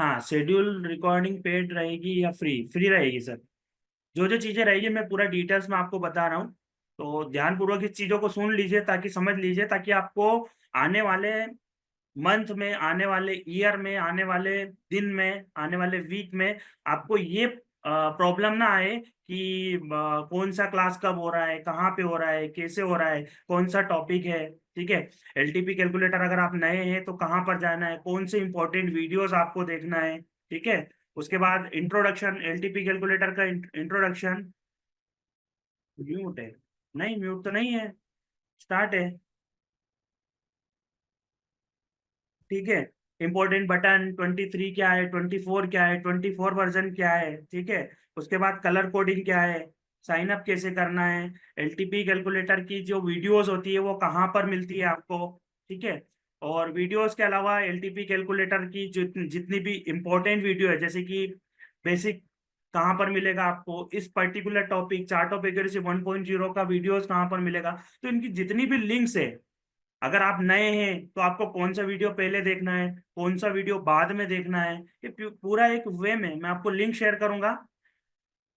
हाँ, schedule recording paid रहेगी या फ्री? फ्री रहेगी सर। जो जो चीज़ें रहेगी मैं पूरा डिटेल्स में आपको बता रहा हूँ, तो ध्यानपूर्वक इस चीज़ों को सुन लीजिए, ताकि समझ लीजिए, ताकि आपको आने वाले मंथ में, आने वाले ईयर में, आने वाले दिन में, आने वाले वीक में आपको ये प्रॉब्लम ना आए कि कौन सा क्लास कब हो रहा है, कहाँ पे हो रहा है, कैसे हो रहा है, कौन सा टॉपिक है। ठीक है। एलटीपी कैलकुलेटर अगर आप नए हैं तो कहाँ पर जाना है, कौन से इंपॉर्टेंट वीडियोस आपको देखना है। ठीक है। उसके बाद इंट्रोडक्शन, एलटीपी कैलकुलेटर का इंट्रोडक्शन। म्यूट है? नहीं, म्यूट तो नहीं है, स्टार्ट है। ठीक है। इंपॉर्टेंट बटन 23 क्या है, 24 क्या है, 24 वर्जन क्या है। ठीक है। उसके बाद कलर कोडिंग क्या है, साइन अप कैसे करना है, एलटीपी कैलकुलेटर की जो वीडियोस होती है वो कहाँ पर मिलती है आपको। ठीक है। और वीडियोस के अलावा एलटीपी कैलकुलेटर की जितनी भी इंपॉर्टेंट वीडियो है, जैसे कि बेसिक कहाँ पर मिलेगा आपको, इस particular topic chart of accuracy 1.0 का वीडियोस कहाँ पर मिलेगा। तो इनकी जितनी भी लिंक्स है, अगर आप नए हैं तो आपको कौन सा वीडियो पहले देखना है, कौन सा वीडियो बाद में देखना है, ये पूरा एक वे में मैं आपको लिंक शेयर करूंगा।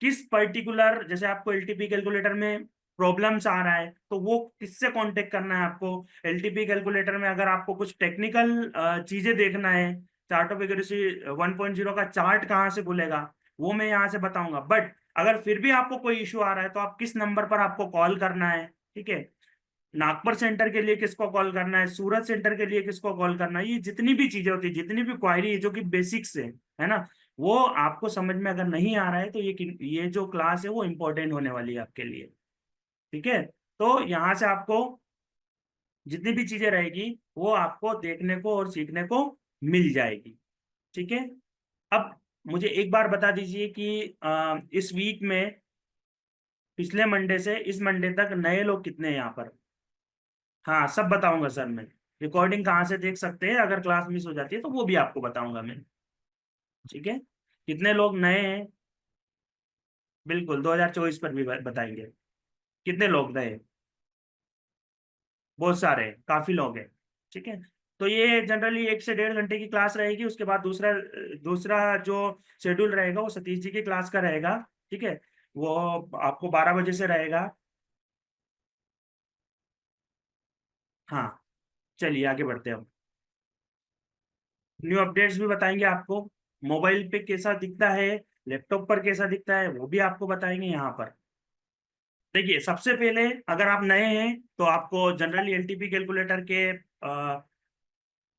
किस पर्टिकुलर, जैसे आपको एलटीपी कैलकुलेटर में प्रॉब्लम्स आ रहा है तो वो किससे कांटेक्ट करना है आपको। एलटीपी कैलकुलेटर में अगर आपको कुछ टेक्निकल चीजें देखना है, चार्ट ऑफ एक्यूरेसी 1.0 का चार्ट कहाँ से खुलेगा, वो मैं यहाँ से बताऊंगा। बट अगर फिर भी आपको कोई इशू आ रहा है तो आप किस नंबर पर आपको कॉल करना है। ठीक है। नागपुर सेंटर के लिए किसको कॉल करना है, सूरत सेंटर के लिए किसको कॉल करना है, ये जितनी भी चीजें होती है, जितनी भी क्वायरी है जो कि बेसिक्स है ना, वो आपको समझ में अगर नहीं आ रहा है तो ये जो क्लास है वो इंपॉर्टेंट होने वाली है आपके लिए। ठीक है। तो यहाँ से आपको जितनी भी चीजें रहेगी वो आपको देखने को और सीखने को मिल जाएगी। ठीक है। अब मुझे एक बार बता दीजिए कि इस वीक में पिछले मंडे से इस मंडे तक नए लोग कितने हैं यहाँ पर। हाँ, सब बताऊंगा सर मैं। रिकॉर्डिंग कहाँ से देख सकते हैं, अगर क्लास मिस हो जाती है तो वो भी आपको बताऊंगा मैं। ठीक है। कितने लोग नए हैं, बिल्कुल 2024 पर भी बताएंगे। कितने लोग नए? बहुत सारे हैं, काफी लोग हैं। ठीक है। तो ये जनरली 1 से 1.5 घंटे की क्लास रहेगी। उसके बाद दूसरा दूसरा जो शेड्यूल रहेगा वो सतीश जी की क्लास का रहेगा। ठीक है। वो आपको 12 बजे से रहेगा। हाँ, चलिए आगे बढ़ते हैं। न्यू अपडेट्स भी बताएंगे आपको। मोबाइल पे कैसा दिखता है, लैपटॉप पर कैसा दिखता है, वो भी आपको बताएंगे यहाँ पर। देखिए, सबसे पहले अगर आप नए हैं तो आपको जनरली एलटीपी कैलकुलेटर के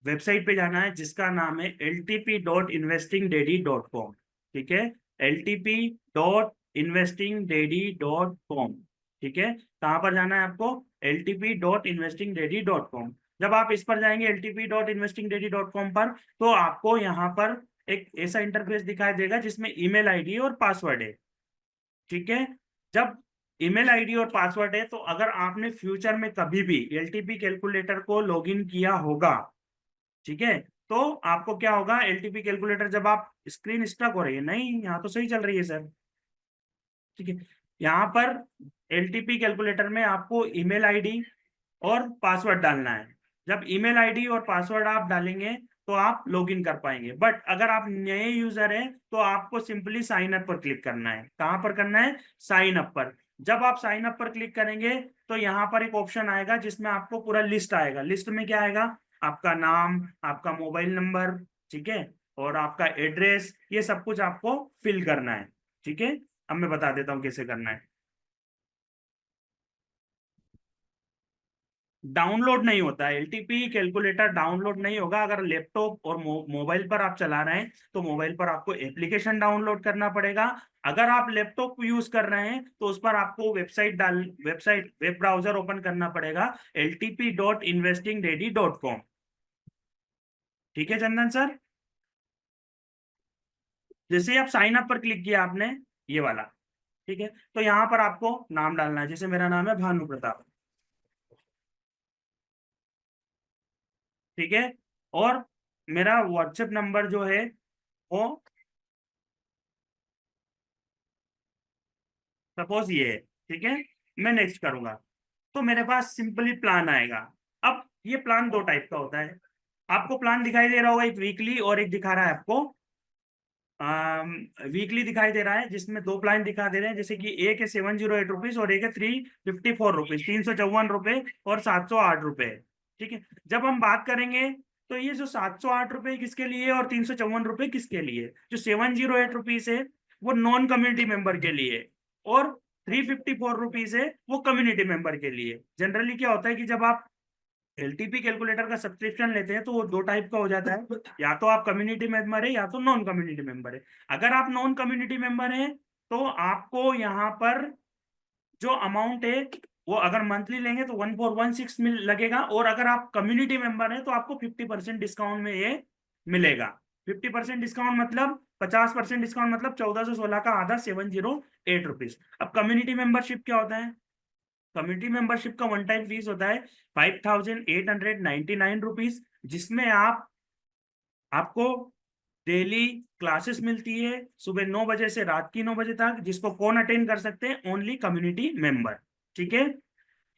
वेबसाइट पे जाना है, जिसका नाम है ltp.investingdaddy.com। ठीक है। ltp.investingdaddy.com। ठीक है। कहाँ पर जाना है आपको? ltp.investingdaddy.com। जब आप इस पर जाएंगे ltp.investingdaddy.com पर, तो आपको यहाँ पर एक ऐसा इंटरफेस दिखाई देगा जिसमें ईमेल आईडी और पासवर्ड है। ठीक है। जब ईमेल आईडी और पासवर्ड है तो अगर आपने फ्यूचर में कभी भी एलटीपी कैलकुलेटर को लॉगिन किया होगा, ठीक है, तो आपको क्या होगा, एलटीपी कैलकुलेटर जब आप स्क्रीन स्टक हो रही है, नहीं यहाँ तो सही चल रही है सर। ठीक है। यहाँ पर एलटीपी कैलकुलेटर में आपको ईमेल आईडी और पासवर्ड डालना है। जब ईमेल आईडी और पासवर्ड आप डालेंगे तो आप लॉगिन कर पाएंगे। बट अगर आप नए यूजर हैं तो आपको सिंपली साइन अप पर क्लिक करना है। कहाँ पर करना है? साइन अप पर। जब आप साइन अप पर क्लिक करेंगे तो यहाँ पर एक ऑप्शन आएगा जिसमें आपको पूरा लिस्ट आएगा। लिस्ट में क्या आएगा? आपका नाम, आपका मोबाइल नंबर, ठीक है, और आपका एड्रेस, ये सब कुछ आपको फिल करना है। ठीक है। अब मैं बता देता हूँ कैसे करना है। डाउनलोड नहीं होता है एलटीपी कैलकुलेटर, डाउनलोड नहीं होगा। अगर लैपटॉप और मोबाइल पर आप चला रहे हैं तो मोबाइल पर आपको एप्लीकेशन डाउनलोड करना पड़ेगा। अगर आप लैपटॉप यूज कर रहे हैं तो उस पर आपको वेबसाइट वेब ब्राउजर ओपन करना पड़ेगा, ltp.investingdaddy.com। ठीक है चंदन सर। जैसे ही आप साइन अप पर क्लिक किया आपने, ये वाला, ठीक है, तो यहाँ पर आपको नाम डालना है। जैसे मेरा नाम है भानु प्रताप। ठीक है। और मेरा व्हाट्सएप नंबर जो है वो, सपोज ये है, ठीक है, मैं नेक्स्ट करूंगा तो मेरे पास सिंपली प्लान आएगा। अब ये प्लान दो टाइप का होता है। आपको प्लान दिखाई दे रहा होगा, एक वीकली और एक दिखा रहा है आपको वीकली दिखाई दे रहा है, जिसमें दो प्लान दिखा दे रहे हैं, जैसे कि एक है 708 रुपीज और एक है 354 रुपीज, 354 रुपये और 708 रुपये। ठीक है। जब हम बात करेंगे तो ये जो 708 रुपये किसके लिए और 354 रुपये किसके लिए, जो 708 रुपीज है वो नॉन कम्युनिटी मेंबर के लिए, और 354 रुपीज है वो कम्युनिटी मेंबर के लिए। जनरली क्या होता है कि जब आप एलटीपी कैलकुलेटर का सब्सक्रिप्शन लेते हैं तो वो दो टाइप का हो जाता है, या तो आप कम्युनिटी मेंबर है या तो नॉन कम्युनिटी मेंबर है। अगर आप नॉन कम्युनिटी मेंबर हैं तो आपको यहाँ पर जो अमाउंट है वो अगर मंथली लेंगे तो 1416 मिल लगेगा, और अगर आप कम्युनिटी मेंबर हैं तो आपको 50% डिस्काउंट में ये मिलेगा। 50% डिस्काउंट मतलब 50% डिस्काउंट मतलब 1416 का आधा 708 रुपीज। अब कम्युनिटी मेंबरशिप क्या होता है? कम्युनिटी मेंबरशिप का वन टाइम फीस होता है 5899 रुपीज, जिसमें आपको डेली क्लासेस मिलती है सुबह 9 बजे से रात की 9 बजे तक, जिसको कौन अटेंड कर सकते हैं? Only community member. ठीक है।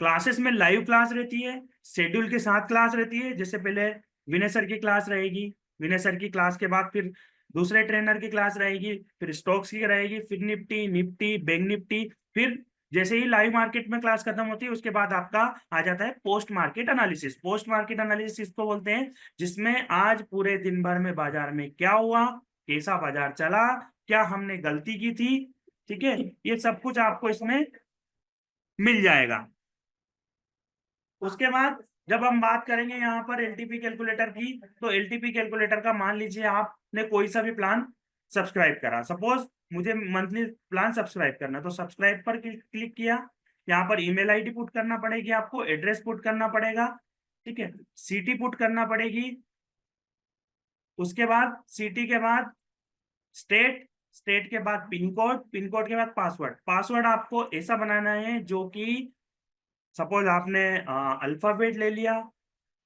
क्लासेस में लाइव क्लास रहती है, शेड्यूल के साथ क्लास रहती है। जैसे पहले विनय सर की क्लास रहेगी, विनय सर की क्लास के बाद फिर दूसरे ट्रेनर की क्लास रहेगी, फिर स्टॉक्स की रहेगी, फिर निफ्टी निफ्टी बैंक निफ्टी, फिर जैसे ही लाइव मार्केट में क्लास खत्म होती है उसके बाद आपका आ जाता है post market analysis. Post market analysis को बोलते हैं जिसमें आज पूरे दिन भर में बाजार में क्या हुआ, कैसा बाजार चला, क्या हमने गलती की थी। ठीक है। ये सब कुछ आपको इसमें मिल जाएगा। उसके बाद जब हम बात करेंगे यहाँ पर एलटीपी कैलकुलेटर की, तो एलटीपी कैलकुलेटर का मान लीजिए आपने कोई सा भी प्लान सब्सक्राइब करा, सपोज मुझे मंथली प्लान सब्सक्राइब करना, तो सब्सक्राइब पर क्लिक किया। यहाँ पर ईमेल आईडी पुट करना पड़ेगी, आपको एड्रेस पुट करना पड़ेगा। ठीक है। सिटी पुट करना पड़ेगी। उसके बाद सिटी के बाद स्टेट, स्टेट के बाद पिन कोड, पिन कोड के बाद पासवर्ड। पासवर्ड आपको ऐसा बनाना है जो कि सपोज आपने अल्फाबेट ले लिया,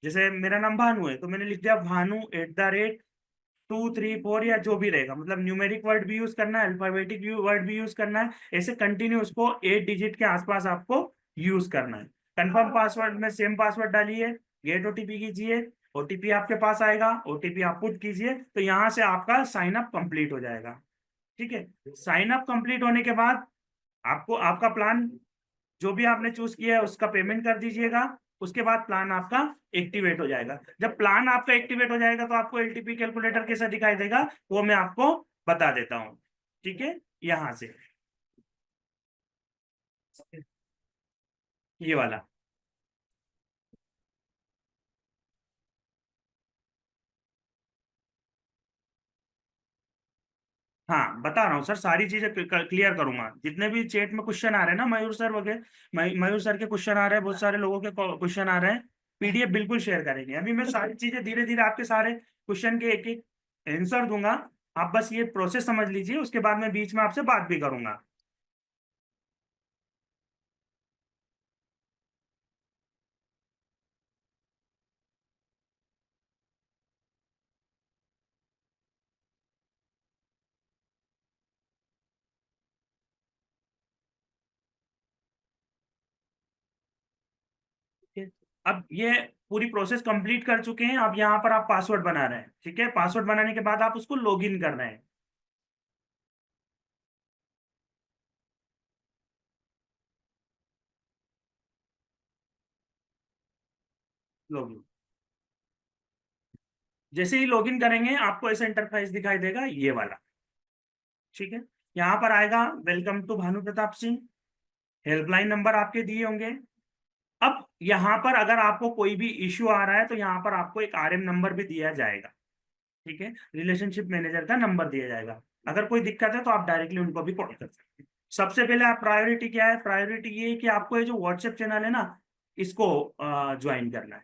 जैसे मेरा नाम भानु है तो मैंने लिख दिया भानु@234, या जो भी रहेगा, मतलब न्यूमेरिक वर्ड भी यूज करना है, अल्फाबेटिक वर्ड भी यूज करना है, ऐसे कंटिन्यू उसको 8 डिजिट के आसपास आपको यूज करना है। कंफर्म पासवर्ड में सेम पासवर्ड डालिए, गेट ओटीपी कीजिए, ओटीपी आपके पास आएगा, ओटीपी आप पुट कीजिए, तो यहाँ से आपका साइन अप कंप्लीट हो जाएगा। ठीक है। साइन अप कंप्लीट होने के बाद आपको आपका प्लान जो भी आपने चूज किया है उसका पेमेंट कर दीजिएगा। उसके बाद प्लान आपका एक्टिवेट हो जाएगा। जब प्लान आपका एक्टिवेट हो जाएगा तो आपको एलटीपी कैलकुलेटर कैसा दिखाई देगा वो मैं आपको बता देता हूँ। ठीक है। यहाँ से ये वाला। हाँ बता रहा हूँ सर, सारी चीजें क्लियर करूंगा। जितने भी चैट में क्वेश्चन आ रहे हैं ना, मयूर सर वगैरह, मयूर सर के क्वेश्चन आ रहे हैं, बहुत सारे लोगों के क्वेश्चन आ रहे हैं, पीडीएफ बिल्कुल शेयर करेंगे। अभी मैं सारी चीजें धीरे धीरे आपके सारे क्वेश्चन के एक एक आंसर दूंगा। आप बस ये प्रोसेस समझ लीजिए, उसके बाद मैं बीच में आपसे बात भी करूंगा। ठीक है। अब ये पूरी प्रोसेस कंप्लीट कर चुके हैं, अब यहाँ पर आप पासवर्ड बना रहे हैं। ठीक है। पासवर्ड बनाने के बाद आप उसको लॉगिन कर रहे हैं। लॉगिन, जैसे ही लॉगिन करेंगे आपको ऐसा इंटरफेस दिखाई देगा, ये वाला। ठीक है। यहाँ पर आएगा welcome to Bhanu Pratap Singh, helpline number आपके दिए होंगे। अब यहाँ पर अगर आपको कोई भी इश्यू आ रहा है तो यहाँ पर आपको एक आरएम नंबर भी दिया जाएगा। ठीक है। रिलेशनशिप मैनेजर का नंबर दिया जाएगा। अगर कोई दिक्कत है तो आप डायरेक्टली उनको भी कॉल कर सकते हैं। सबसे पहले आप प्रायोरिटी क्या है? प्रायोरिटी ये है कि आपको ये जो व्हाट्सएप चैनल है ना, इसको ज्वाइन करना है।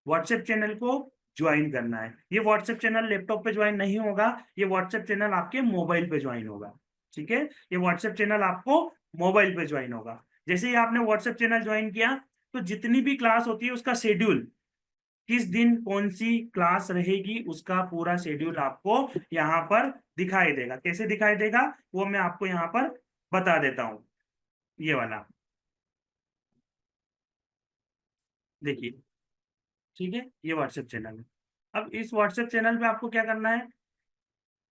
व्हाट्सएप चैनल को ज्वाइन करना है। ये व्हाट्सएप चैनल लैपटॉप पे ज्वाइन नहीं होगा, ये व्हाट्सएप चैनल आपके मोबाइल पे ज्वाइन होगा। ठीक है। ये व्हाट्सएप चैनल आपको मोबाइल पे ज्वाइन होगा। जैसे ही आपने व्हाट्सएप चैनल ज्वाइन किया तो जितनी भी क्लास होती है उसका शेड्यूल, किस दिन कौन सी क्लास रहेगी उसका पूरा शेड्यूल आपको यहाँ पर दिखाई देगा। कैसे दिखाई देगा वो मैं आपको यहाँ पर बता देता हूँ। ये वाला देखिए। ठीक है। ये व्हाट्सएप चैनल है। अब इस व्हाट्सएप चैनल पे आपको क्या करना है?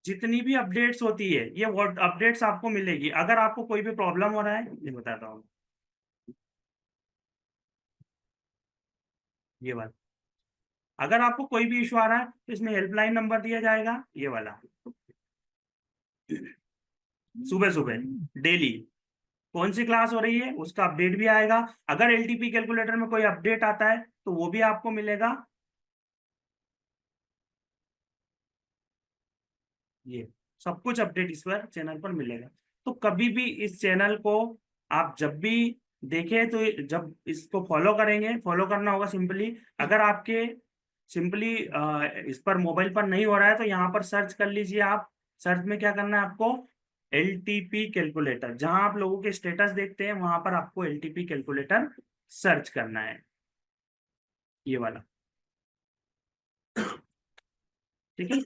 जितनी भी अपडेट्स होती है ये अपडेट्स आपको मिलेगी। अगर आपको कोई भी प्रॉब्लम हो रहा है, ये बताता हूँ, ये वाला, अगर आपको कोई भी इशू आ रहा है तो इसमें हेल्पलाइन नंबर दिया जाएगा, ये वाला, सुबह सुबह डेली कौन सी क्लास हो रही है उसका अपडेट भी आएगा। अगर एलटीपी कैलकुलेटर में कोई अपडेट आता है तो वो भी आपको मिलेगा। ये सब कुछ अपडेट इस पर चैनल पर मिलेगा। तो कभी भी इस चैनल को आप जब भी देखें तो जब इसको फॉलो करेंगे, फॉलो करना होगा सिंपली। अगर आपके सिंपली इस पर मोबाइल पर नहीं हो रहा है तो यहाँ पर सर्च कर लीजिए आप। सर्च में क्या करना है आपको, एलटीपी कैलकुलेटर, जहां आप लोगों के स्टेटस देखते हैं वहां पर आपको एलटीपी कैलकुलेटर सर्च करना है, ये वाला, ठीक है।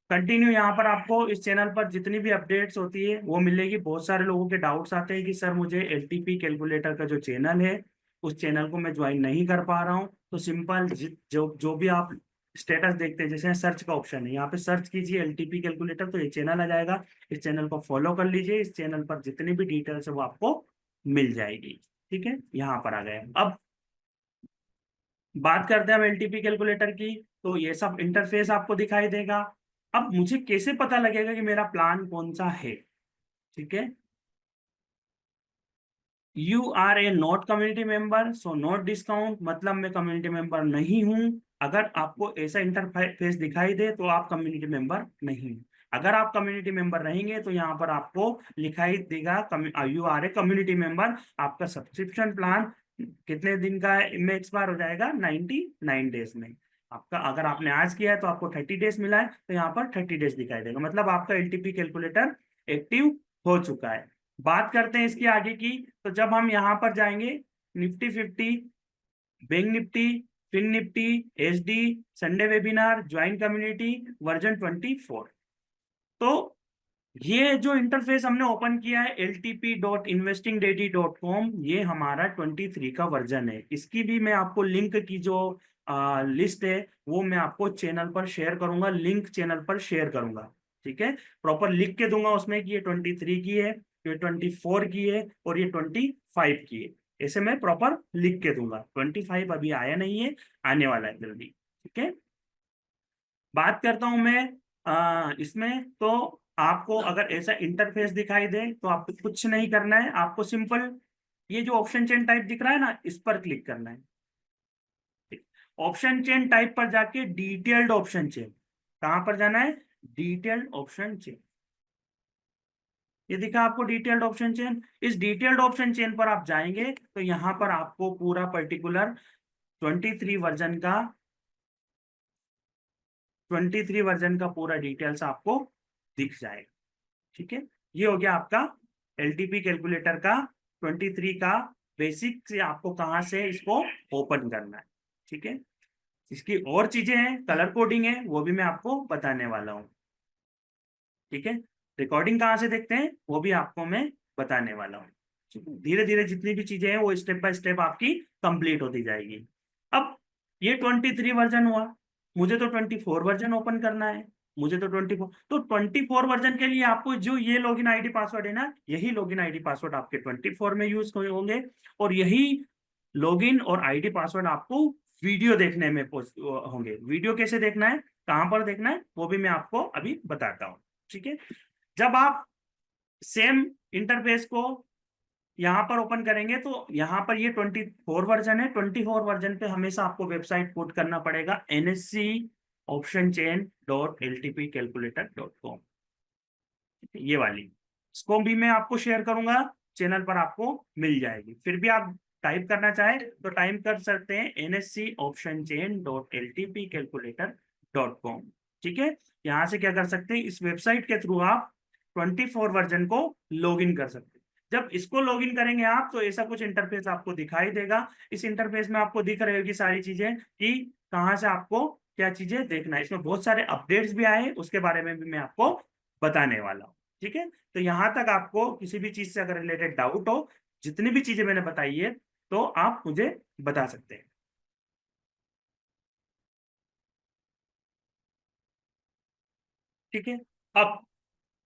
कंटिन्यू यहाँ पर आपको इस चैनल पर जितनी भी अपडेट्स होती है वो मिलेगी। बहुत सारे लोगों के डाउट्स आते हैं कि सर मुझे एलटीपी कैलकुलेटर का जो चैनल है उस चैनल को मैं ज्वाइन नहीं कर पा रहा हूँ। तो सिंपल जो जो भी आप स्टेटस देखते हैं, जैसे सर्च का ऑप्शन है, यहाँ पे सर्च कीजिए एलटीपी कैलकुलेटर तो ये चैनल आ जाएगा। इस चैनल को फॉलो कर लीजिए, इस चैनल पर जितनी भी डिटेल्स है वो आपको मिल जाएगी। ठीक है, यहाँ पर आ गए। अब बात करते हैं हम एलटीपी कैलकुलेटर की। तो ये सब इंटरफेस आपको दिखाई देगा। अब मुझे कैसे पता लगेगा कि मेरा प्लान कौन सा है? ठीक है, you are a not community member so not discount, मतलब मैं कम्युनिटी मेंबर नहीं हूं। अगर आपको ऐसा इंटरफेस दिखाई दे तो आप कम्युनिटी मेंबर नहीं हैं। अगर आप कम्युनिटी मेंबर रहेंगे तो यहाँ पर आपको लिखाई देगा you are a community member. आपका सब्सक्रिप्शन प्लान कितने दिन का में एक्सपायर हो जाएगा, 99 डेज में। आपका अगर आपने आज किया है तो आपको 30 डेज मिला है, तो यहाँ पर 30 डेज दिखाई देगा, मतलब आपका एलटीपी कैलकुलेटर एक्टिव हो चुका है। बात करते हैं इसकी आगे की। तो जब हम यहाँ पर जाएंगे, Nifty 50, bank Nifty, Fin Nifty, SD, Sunday webinar, join community, version 24। तो ये जो इंटरफेस हमने ओपन किया है ltp.investingdaily.com, ये हमारा 23 का वर्जन है। इसकी भी मैं आपको लिंक की जो लिस्ट है वो मैं आपको चैनल पर शेयर करूंगा, लिंक चैनल पर शेयर करूंगा। ठीक है, प्रॉपर लिख के दूंगा उसमें कि ये 23 की है, ये 24 की है और ये 25 की है। ऐसे मैं प्रॉपर लिख के दूंगा। 25 अभी आया नहीं है, आने वाला है जल्दी। ठीक है, बात करता हूं मैं इसमें। तो आपको अगर ऐसा इंटरफेस दिखाई दे तो आपको कुछ नहीं करना है, आपको सिंपल ये जो ऑप्शन चेन टाइप दिख रहा है ना, इस पर क्लिक करना है। ऑप्शन चेन टाइप पर जाके डिटेल्ड ऑप्शन चेन, कहां पर जाना है, डिटेल्ड ऑप्शन चेन, ये दिखा आपको डिटेल्ड ऑप्शन चेन। इस डिटेल्ड ऑप्शन चेन पर आप जाएंगे तो यहाँ पर आपको पूरा पर्टिकुलर 23 वर्जन का पूरा डिटेल्स आपको दिख जाएगा। ठीक है, ये हो गया आपका एलटीपी कैलकुलेटर का 23 का बेसिक से आपको कहाँ से इसको ओपन करना है। ठीक है, इसकी और चीजें हैं, कलर कोडिंग है, वो भी मैं आपको बताने वाला हूँ। ठीक है, रिकॉर्डिंग कहाँ से देखते हैं वो भी आपको मैं बताने वाला हूँ। धीरे धीरे जितनी भी चीजें हैं वो स्टेप बाय स्टेप आपकी कंप्लीट होती जाएगी। अब ये 23 वर्जन हुआ, मुझे तो 24 वर्जन ओपन करना है। मुझे तो 24 वर्जन के लिए आपको जो ये लॉगिन आईडी पासवर्ड है ना, यही लॉगिन आईडी पासवर्ड आपके 24 में यूज होंगे। और यही लॉगिन और आईडी पासवर्ड आपको वीडियो देखने में होंगे। वीडियो कैसे देखना है, कहां पर देखना है, वो भी मैं आपको अभी बताता हूँ। ठीक है, जब आप सेम इंटरफेस को यहाँ पर ओपन करेंगे तो यहाँ पर ये 24 वर्जन है। 24 वर्जन पे हमेशा आपको वेबसाइट पुट करना पड़ेगा, nscoptionchain.ltpcalculator.com, ये वाली। इसको भी मैं आपको शेयर करूंगा, चैनल पर आपको मिल जाएगी। फिर भी आप टाइप करना चाहें तो टाइप कर सकते हैं nscoptionchain.ltpcalculator.com। ठीक है, यहाँ से क्या कर सकते हैं, इस वेबसाइट के थ्रू आप 24 वर्जन को लॉगिन कर सकते हैं। जब इसको लॉगिन करेंगे आप तो ऐसा कुछ इंटरफेस आपको दिखाई देगा। इस इंटरफेस में आपको दिख रही होगी सारी चीजें कि कहाँ से आपको क्या चीजें देखना है। इसमें बहुत सारे अपडेट्स भी आए हैं, उसके बारे में भी मैं आपको बताने वाला हूँ। ठीक है, तो यहाँ तक आपको किसी भी चीज से अगर रिलेटेड डाउट हो, जितनी भी चीजें मैंने बताई है, तो आप मुझे बता सकते हैं। ठीक है, अब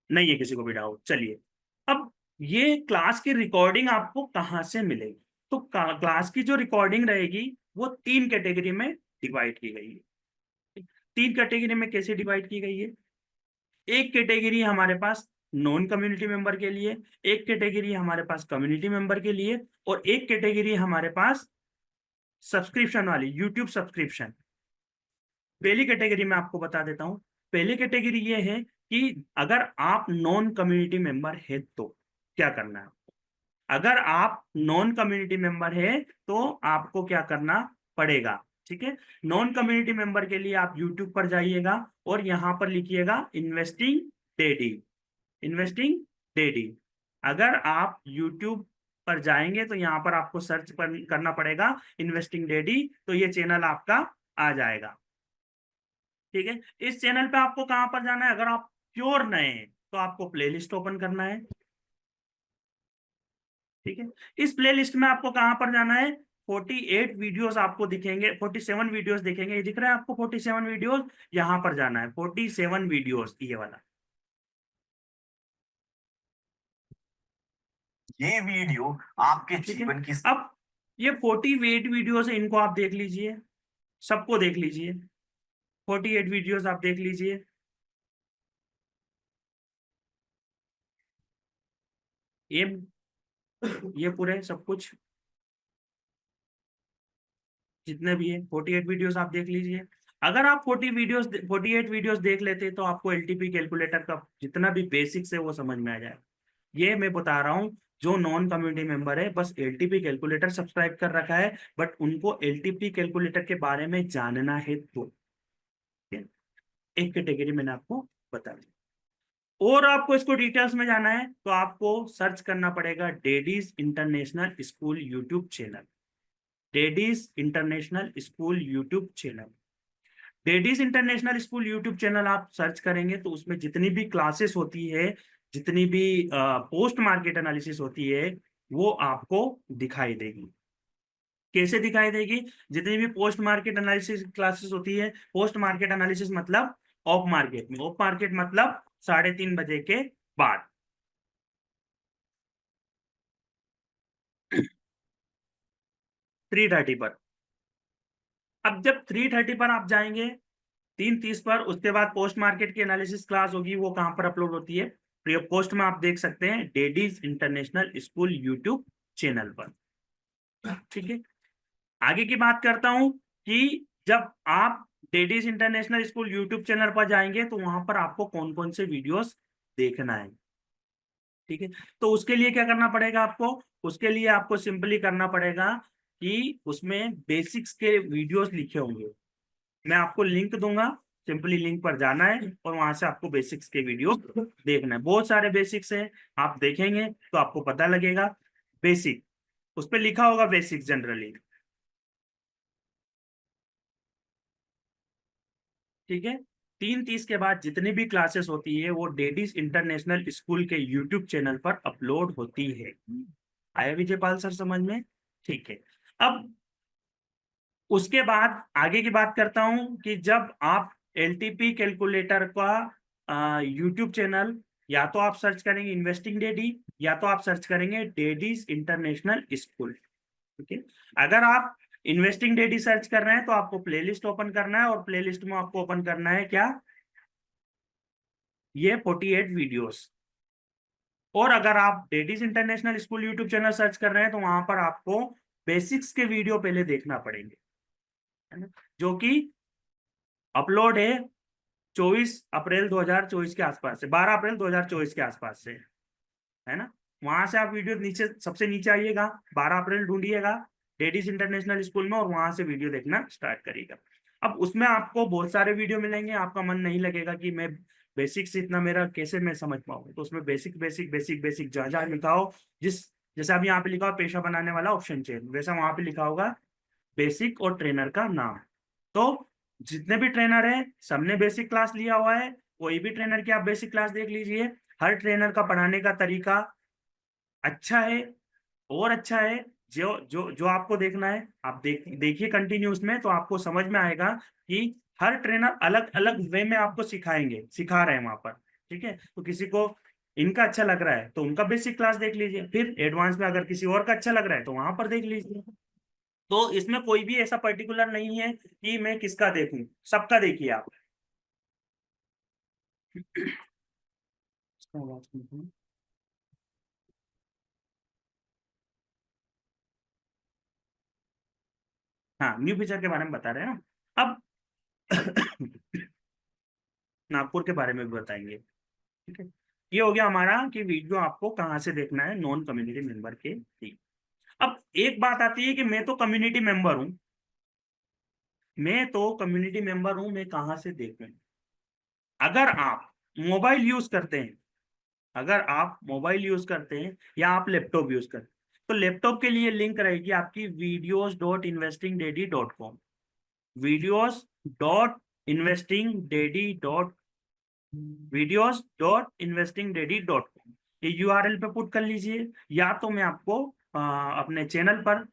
नहीं है किसी को भी डाउट, चलिए। अब ये क्लास की रिकॉर्डिंग आपको कहाँ से मिलेगी? तो क्लास की जो रिकॉर्डिंग रहेगी वो 3 कैटेगरी में डिवाइड की गई है। 3 कैटेगरी में कैसे डिवाइड की गई है? एक कैटेगरी हमारे पास नॉन कम्युनिटी मेंबर के लिए, एक कैटेगरी हमारे पास कम्युनिटी मेंबर के लिए, और एक कैटेगरी हमारे पास सब्सक्रिप्शन वाली, यूट्यूब सब्सक्रिप्शन। पहली कैटेगरी में आपको बता देता हूं। पहली कैटेगरी ये है कि अगर आप नॉन कम्युनिटी मेंबर है तो क्या करना है। अगर आप नॉन कम्युनिटी मेंबर है तो आपको क्या करना पड़ेगा, ठीक है। नॉन कम्युनिटी मेंबर के लिए आप यूट्यूब पर जाइएगा और यहां पर लिखिएगा इन्वेस्टिंग डेडी, इन्वेस्टिंग डेडी। अगर आप यूट्यूब पर जाएंगे तो यहाँ पर आपको सर्च करना पड़ेगा इन्वेस्टिंग डेडी, तो ये चैनल आपका आ जाएगा, ठीक है। इस चैनल पे आपको कहां पर जाना है? अगर आप प्योर नए हैं तो आपको प्लेलिस्ट ओपन करना है, ठीक है। इस प्लेलिस्ट में आपको कहां पर जाना है? 48 वीडियोस आपको दिखेंगे, 47 वीडियोस दिखेंगे, ये दिख रहा है आपको 47 वीडियोस। यहां पर जाना है 47 वीडियोस, ये वाला। ये वीडियो आपके जीवन की, अब ये 48 वीडियोस है, इनको आप देख लीजिए, सबको देख लीजिए, 48 वीडियोस आप देख लीजिए। ये ये पूरे सब कुछ जितने भी है 48 वीडियोस आप देख लीजिए। अगर आप 48 वीडियोस देख लेते तो आपको एलटीपी कैलकुलेटर का जितना भी बेसिक्स है वो समझ में आ जाए। ये मैं बता रहा हूँ, जो नॉन कम्युनिटी मेंबर है बस एलटीपी कैलकुलेटर सब्सक्राइब कर रखा है, बट उनको एलटीपी कैलकुलेटर के बारे में जानना है तो एक कैटेगरी मैंने आपको बता दी। और आपको इसको डिटेल्स में जाना है तो आपको सर्च करना पड़ेगा daddy's international school YouTube channel, daddy's international school YouTube channel. Daddy's international school YouTube channel आप सर्च करेंगे तो उसमें जितनी भी क्लासेस होती है, जितनी भी पोस्ट मार्केट एनालिसिस होती है, वो आपको दिखाई देगी। कैसे दिखाई देगी? जितनी भी पोस्ट मार्केट एनालिसिस क्लासेस होती है, पोस्ट मार्केट एनालिसिस मतलब ऑफ मार्केट में, ऑफ मार्केट मतलब 3:30 बजे के बाद। 3:30 पर। अब जब 3:30 पर आप जाएंगे, 3:30 पर, उसके बाद पोस्ट मार्केट की एनालिसिस क्लास होगी, वो कहां पर अपलोड होती है? फ्री ऑफ कॉस्ट में आप देख सकते हैं डेडीज इंटरनेशनल स्कूल यूट्यूब चैनल पर, ठीक है। आगे की बात करता हूं कि जब आप daddy's international school YouTube channel पर जाएंगे तो वहां पर आपको कौन कौन से वीडियोस देखना है, ठीक है। तो उसके लिए क्या करना पड़ेगा आपको? उसके लिए आपको सिंपली करना पड़ेगा कि उसमें बेसिक्स के वीडियोस लिखे होंगे, मैं आपको लिंक दूंगा, सिंपली लिंक पर जाना है और वहां से आपको बेसिक्स के वीडियो देखना है। बहुत सारे बेसिक्स हैं, आप देखेंगे तो आपको पता लगेगा। बेसिक, उस पर लिखा होगा बेसिक्स जनरली, ठीक है। 3:30 के बाद जितनी भी क्लासेस होती है वो डेडीज इंटरनेशनल स्कूल के यूट्यूब चैनल पर अपलोड होती है। आया विजयपाल सर समझ में? ठीक है। अब उसके बाद आगे की बात करता हूं कि जब आप एलटीपी कैलकुलेटर का यूट्यूब चैनल, या तो आप सर्च करेंगे इन्वेस्टिंग डेडी, या तो आप सर्च करेंगे डेडीज इंटरनेशनल स्कूल, ठीक है। अगर आप इन्वेस्टिंग डेडी सर्च कर रहे हैं तो आपको प्लेलिस्ट ओपन करना है, और प्लेलिस्ट में आपको ओपन करना है क्या? ये 48 वीडियोस। और अगर आप daddy's international school YouTube channel search कर रहे हैं तो वहां पर आपको बेसिक्स के वीडियो पहले देखना पड़ेंगे, है ना, जो कि अपलोड है 24 अप्रैल 2024 के आसपास से, 12 अप्रैल 2024 के आसपास से, है ना। वहां से आप वीडियो नीचे, सबसे नीचे आइएगा, 12 अप्रैल ढूंढिएगा डेडीज इंटरनेशनल स्कूल में, और वहां से वीडियो देखना स्टार्ट करिएगा। अब उसमें आपको बहुत सारे वीडियो मिलेंगे, आपका मन नहीं लगेगा कि मैं बेसिक्स इतना मेरा कैसे मैं समझ पाऊँ, तो उसमें बेसिक बेसिक बेसिक बेसिक जहाँ जहाँ लिखा हो, जिस जैसे अब यहाँ पे लिखा हो पेशा बनाने वाला ऑप्शन चेन, वैसा वहां पे लिखा होगा बेसिक और ट्रेनर का नाम। तो जितने भी ट्रेनर हैं सबने बेसिक क्लास लिया हुआ है, कोई भी ट्रेनर की आप बेसिक क्लास देख लीजिए। हर ट्रेनर का पढ़ाने का तरीका अच्छा है, और अच्छा है। जो जो जो आपको देखना है आप देखिए कंटिन्यूस में, तो आपको समझ में आएगा कि हर ट्रेनर अलग अलग वे में आपको सिखाएंगे, सिखा रहे हैं वहां पर, ठीक है, तो किसी को इनका अच्छा लग रहा है तो उनका बेसिक क्लास देख लीजिए, फिर एडवांस में अगर किसी और का अच्छा लग रहा है तो वहां पर देख लीजिए। तो इसमें कोई भी ऐसा पर्टिकुलर नहीं है कि मैं किसका देखूं, सबका देखिए आप। हाँ, न्यू फीचर के बारे में बता रहे हैं ना। अब नागपुर के बारे में भी बताएंगे। ठीक है, ये हो गया हमारा कि वीडियो आपको कहाँ से देखना है, नॉन कम्युनिटी मेंबर के लिए। अब एक बात आती है कि मैं तो कम्युनिटी मेंबर हूँ, मैं कहाँ से देखूं? अगर आप मोबाइल यूज करते हैं, अगर आप मोबाइल यूज करते हैं या आप लैपटॉप यूज करते हैं, तो लैपटॉप के लिए लिंक रहेगी आपकी videos.investingdaddy.com, videos.investingdaddy.com, ये यूआरएल पे पुट कर लीजिए, या तो मैं आपको अपने चैनल पर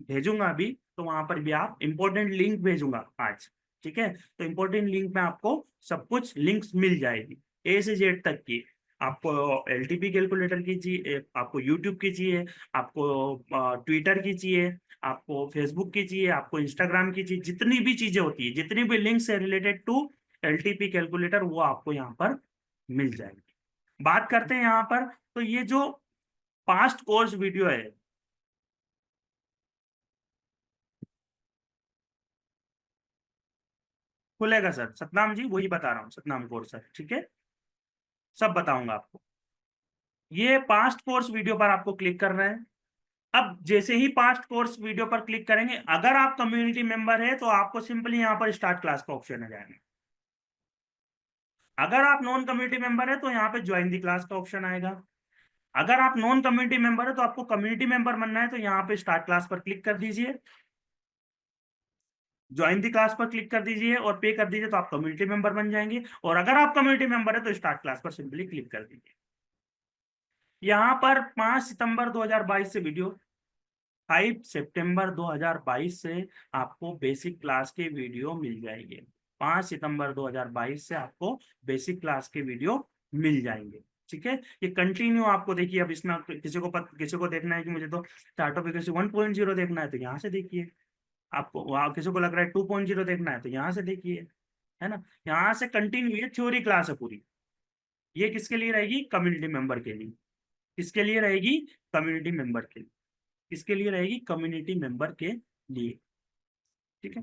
भेजूंगा अभी, तो वहां पर भी आप इंपॉर्टेंट लिंक भेजूंगा आज। ठीक है, तो इंपॉर्टेंट लिंक में आपको सब कुछ लिंक्स मिल जाएगी, ए से जेड तक की। आपको एलटीपी कैलकुलेटर की चाहिए, आपको यूट्यूब की चाहिए, आपको ट्विटर की चाहिए, आपको फेसबुक की चाहिए, आपको इंस्टाग्राम की चाहिए, जितनी भी चीजें होती है, जितनी भी लिंक्स है रिलेटेड टू एलटीपी कैलकुलेटर, वो आपको यहाँ पर मिल जाएगी। बात करते हैं यहाँ पर, तो ये जो पास्ट कोर्स वीडियो है, खुलेगा सर, सतनाम जी वही बता रहा हूँ, सतनाम कोर्स सर, ठीक है, सब बताऊंगा आपको। ये पास्ट कोर्स वीडियो पर आपको क्लिक करना है। अब जैसे ही पास्ट कोर्स वीडियो पर क्लिक करेंगे, अगर आप कम्युनिटी मेंबर है तो आपको सिंपली यहाँ पर स्टार्ट क्लास का ऑप्शन आ जाएगा। अगर आप नॉन कम्युनिटी मेंबर है तो यहाँ पे ज्वाइन दी क्लास का ऑप्शन आएगा। अगर आप नॉन कम्युनिटी मेंबर है तो आपको कम्युनिटी मेंबर बनना है, तो यहाँ पे स्टार्ट क्लास पर क्लिक कर दीजिए, ज्वाइन दी क्लास पर क्लिक कर दीजिए और पे कर दीजिए, तो आप कम्युनिटी मेंबर बन जाएंगे। और अगर आप कम्युनिटी मेंबर है तो स्टार्ट क्लास पर सिंपली क्लिक कर दीजिए। यहाँ पर 5 सितंबर 2022 से वीडियो, 5 सितंबर 2022 से आपको बेसिक क्लास के वीडियो मिल जाएंगे। 5 सितंबर 2022 से आपको बेसिक क्लास के वीडियो मिल जाएंगे। ठीक है, ये कंटिन्यू आपको देखिए। अब इसमें किसी को देखना है कि मुझे तो चार्ट ऑफ एक्यूरेसी 1.0 देखना है, तो यहाँ से देखिए। आपको वहाँ किसी को लग रहा है 2.0 देखना है, तो यहाँ से देखिए, है ना। यहाँ से कंटिन्यू, ये थ्योरी क्लास है पूरी। ये किसके लिए रहेगी? कम्युनिटी मेंबर के लिए। किसके लिए रहेगी? कम्युनिटी मेंबर के लिए। किसके लिए रहेगी? कम्युनिटी मेंबर के लिए। ठीक है,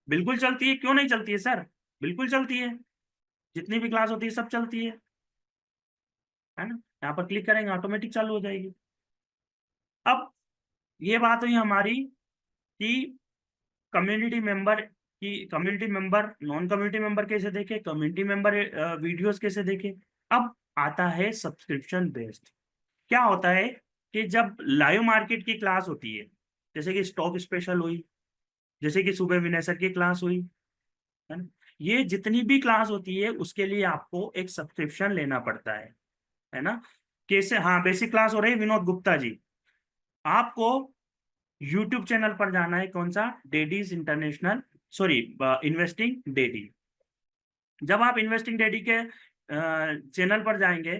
बिल्कुल चलती है, क्यों नहीं चलती है सर? बिल्कुल चलती है, जितनी भी क्लास होती है सब चलती है ना। यहाँ पर क्लिक करेंगे ऑटोमेटिक चालू हो जाएगी। अब ये बात हुई हमारी कि community member non community member कैसे देखे, कम्युनिटी मेंबर वीडियोस कैसे देखे। अब आता है सब्सक्रिप्शन बेस्ड। क्या होता है कि जब लाइव मार्केट की क्लास होती है, जैसे कि स्टॉक स्पेशल हुई, जैसे कि सुबह विनय सर की क्लास हुई, है ना, ये जितनी भी क्लास होती है उसके लिए आपको एक सब्सक्रिप्शन लेना पड़ता है ना। कैसे? हाँ, बेसिक क्लास हो रही है विनोद गुप्ता जी, आपको यूट्यूब चैनल पर जाना है, कौन सा? डेडीज इंटरनेशनल, सॉरी, इन्वेस्टिंग डेडी। जब आप इन्वेस्टिंग डेडी के चैनल पर जाएंगे,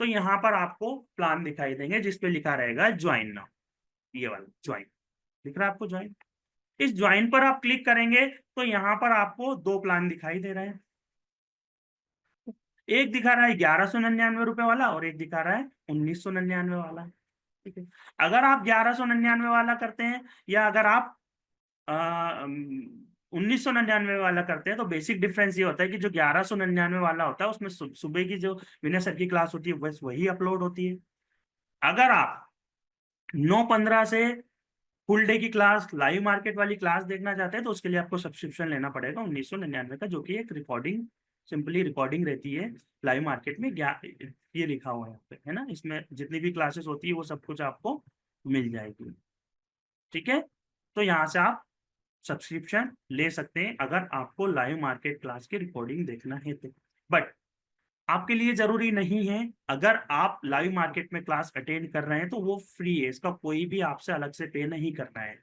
तो यहाँ पर आपको प्लान दिखाई देंगे जिसपे लिखा रहेगा ज्वाइन नाउ, ये वाला ज्वाइन दिख रहा है आपको, ज्वाइन। इस ज्वाइन पर आप क्लिक करेंगे तो यहाँ पर आपको दो प्लान दिखाई दे रहे हैं। एक दिखा रहा है 1199 रुपए वाला, और एक दिखा रहा है 1999 वाला। ठीक है, अगर आप 1199 वाला करते हैं, या अगर आप 1999 वाला करते हैं, तो बेसिक डिफरेंस ये होता है कि जो 1199 वाला होता है उसमें सुबह की जो विनय सर की क्लास होती है बस वही अपलोड होती है। अगर आप 9:15 से फुल डे की क्लास, लाइव मार्केट वाली क्लास देखना चाहते हैं, तो उसके लिए आपको सब्सक्रिप्शन लेना पड़ेगा 1999 का, जो कि एक रिकॉर्डिंग, सिंपली रिकॉर्डिंग रहती है लाइव मार्केट में। ये लिखा हुआ है यहाँ पे, है ना, इसमें जितनी भी क्लासेस होती है वो सब कुछ आपको मिल जाएगी। ठीक है, तो यहाँ से आप सब्सक्रिप्शन ले सकते हैं अगर आपको लाइव मार्केट क्लास की रिकॉर्डिंग देखना है तो। बट आपके लिए जरूरी नहीं है। अगर आप लाइव मार्केट में क्लास अटेंड कर रहे हैं तो वो फ्री है, इसका कोई भी आपसे अलग से पे नहीं करना है।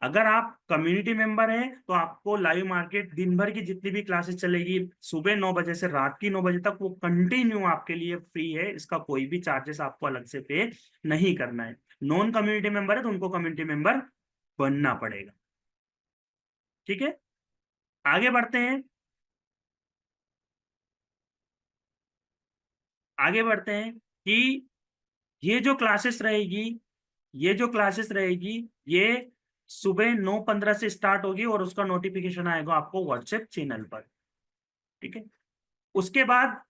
अगर आप कम्युनिटी मेंबर हैं तो आपको लाइव मार्केट दिन भर की जितनी भी क्लासेस चलेगी सुबह 9 बजे से रात की 9 बजे तक, वो कंटिन्यू आपके लिए फ्री है। इसका कोई भी चार्जेस आपको अलग से पे नहीं करना है। नॉन कम्युनिटी मेंबर है तो उनको कम्युनिटी मेंबर बनना पड़ेगा। ठीक है, आगे बढ़ते हैं। आगे बढ़ते हैं कि ये जो क्लासेस रहेगी, ये जो क्लासेस रहेगी, ये सुबह 9:15 से स्टार्ट होगी और उसका नोटिफिकेशन आएगा आपको व्हाट्सएप चैनल पर। ठीक है, उसके बाद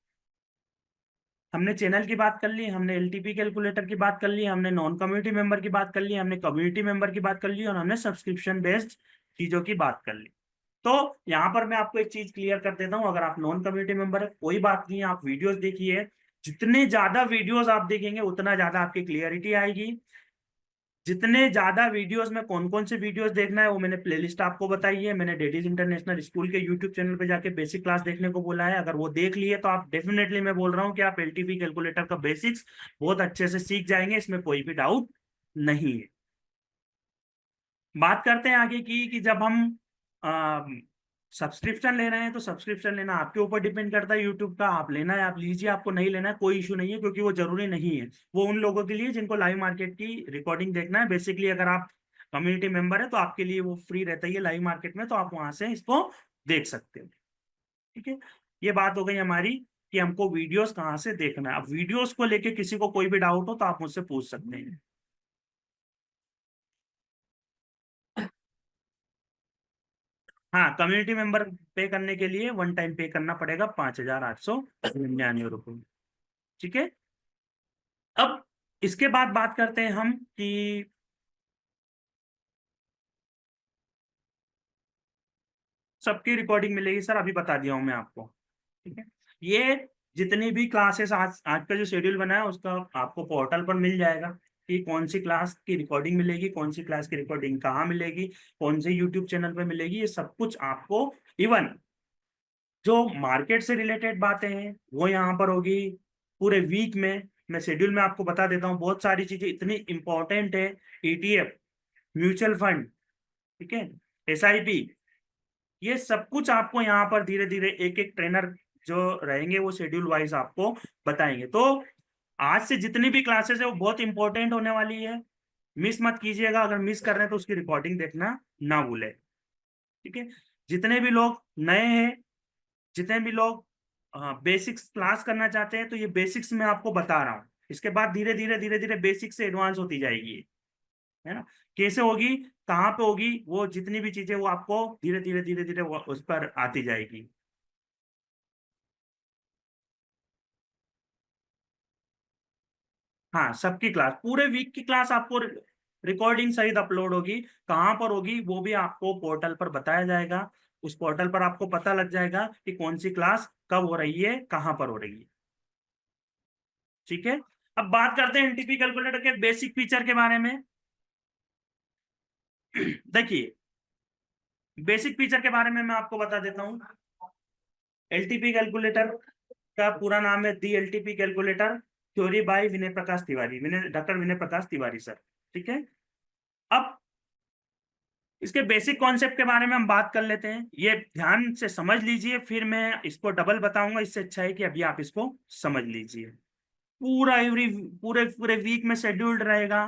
हमने चैनल की बात कर ली, हमने एलटीपी कैलकुलेटर की बात कर ली, हमने नॉन कम्युनिटी मेंबर की बात कर ली, हमने कम्युनिटी मेंबर की बात कर ली, और हमने सब्सक्रिप्शन बेस्ड चीजों की बात कर ली। तो यहाँ पर मैं आपको एक चीज क्लियर कर देता हूँ, अगर आप नॉन कम्युनिटी मेंबर है कोई बात नहीं, आप वीडियोस देखिए। जितने ज्यादा वीडियोस आप देखेंगे उतना ज्यादा आपकी क्लियरिटी आएगी। जितने ज्यादा वीडियोस में कौन कौन से वीडियोस देखना है वो मैंने प्लेलिस्ट आपको बताई है। मैंने डेडीज इंटरनेशनल स्कूल के यूट्यूब चैनल पे जाके बेसिक क्लास देखने को बोला है, अगर वो देख लिए तो आप डेफिनेटली, मैं बोल रहा हूँ कि आप एलटीपी कैलकुलेटर का बेसिक्स बहुत अच्छे से सीख जाएंगे, इसमें कोई भी डाउट नहीं है। बात करते हैं आगे की कि जब हम सब्सक्रिप्शन ले रहे हैं तो सब्सक्रिप्शन लेना आपके ऊपर डिपेंड करता है। यूट्यूब का आप लेना है आप लीजिए, आपको नहीं लेना है कोई इशू नहीं है, क्योंकि वो जरूरी नहीं है। वो उन लोगों के लिए जिनको लाइव मार्केट की रिकॉर्डिंग देखना है। बेसिकली अगर आप कम्युनिटी मेंबर है तो आपके लिए वो फ्री रहता है लाइव मार्केट में, तो आप वहां से इसको देख सकते हो। ठीक है, ये बात हो गई हमारी कि हमको वीडियोस कहाँ से देखना है। अब वीडियोस को लेके किसी को कोई भी डाउट हो तो आप मुझसे पूछ सकते हैं। हाँ, कम्युनिटी मेंबर पे करने के लिए वन टाइम पे करना पड़ेगा 5,899 रुपये। ठीक है, अब इसके बाद बात करते हैं हम कि सबकी रिकॉर्डिंग मिलेगी। सर अभी बता दिया हूं मैं आपको। ठीक है, ये जितनी भी क्लासेस आज आज का जो शेड्यूल बना है उसका आपको पोर्टल पर मिल जाएगा कि कौन सी क्लास की रिकॉर्डिंग मिलेगी, कौन सी क्लास की रिकॉर्डिंग कहाँ मिलेगी, कौन से यूट्यूब चैनल पर मिलेगी, ये सब कुछ आपको, इवन जो मार्केट से रिलेटेड बातें हैं वो यहाँ पर होगी पूरे वीक में। मैं शेड्यूल में आपको बता देता हूँ, बहुत सारी चीजें इतनी इंपॉर्टेंट है। ईटीएफ, म्यूचुअल फंड, ठीक है, एसआईपी, ये सब कुछ आपको यहाँ पर धीरे धीरे एक एक ट्रेनर जो रहेंगे वो शेड्यूल वाइज आपको बताएंगे। तो आज से जितनी भी क्लासेस है वो बहुत इंपॉर्टेंट होने वाली है, मिस मत कीजिएगा। अगर मिस कर रहे हैं तो उसकी रिकॉर्डिंग देखना ना भूले। ठीक है, जितने भी लोग नए हैं, जितने भी लोग बेसिक्स क्लास करना चाहते हैं, तो ये बेसिक्स मैं आपको बता रहा हूँ। इसके बाद धीरे धीरे बेसिक्स से एडवांस होती जाएगी, है ना। कैसे होगी, कहाँ पे होगी, वो जितनी भी चीजें वो आपको धीरे धीरे वो उस पर आती जाएगी। हाँ, सबकी क्लास, पूरे वीक की क्लास आपको रिकॉर्डिंग सहित अपलोड होगी। कहाँ पर होगी वो भी आपको पोर्टल पर बताया जाएगा। उस पोर्टल पर आपको पता लग जाएगा कि कौन सी क्लास कब हो रही है, कहाँ पर हो रही है। ठीक है, अब बात करते हैं एनटीपी कैलकुलेटर के बेसिक फीचर के बारे में। देखिए, बेसिक फीचर के बारे में मैं आपको बता देता हूँ। एलटीपी कैलकुलेटर का पूरा नाम है the LTP calculator, theory by Vinay Prakash Tiwari, doctor Vinay Prakash Tiwari sir. ठीक है, अब इसके बेसिक कॉन्सेप्ट के बारे में हम बात कर लेते हैं। ये ध्यान से समझ लीजिए, फिर मैं इसको डबल बताऊंगा। इससे अच्छा है कि अभी आप इसको समझ लीजिए। पूरा एवरी पूरे पूरे वीक में शेड्यूल्ड रहेगा।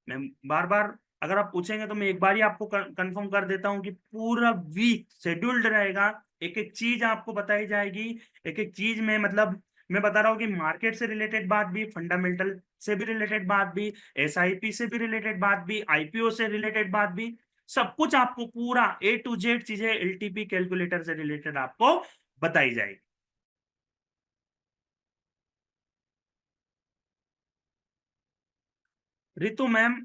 मैं बार बार, अगर आप पूछेंगे तो मैं एक बार ही आपको कंफर्म कर देता हूँ कि पूरा वीक शेड्यूल्ड रहेगा। एक एक चीज आपको बताई जाएगी। एक एक चीज में, मतलब मैं बता रहा हूँ कि मार्केट से रिलेटेड बात भी, फंडामेंटल से भी रिलेटेड बात भी, एसआईपी से भी रिलेटेड बात भी, आईपीओ से रिलेटेड बात भी, सब कुछ आपको पूरा ए टू जेड चीजें एलटीपी कैलकुलेटर से रिलेटेड आपको बताई जाएगी। रितु मैम,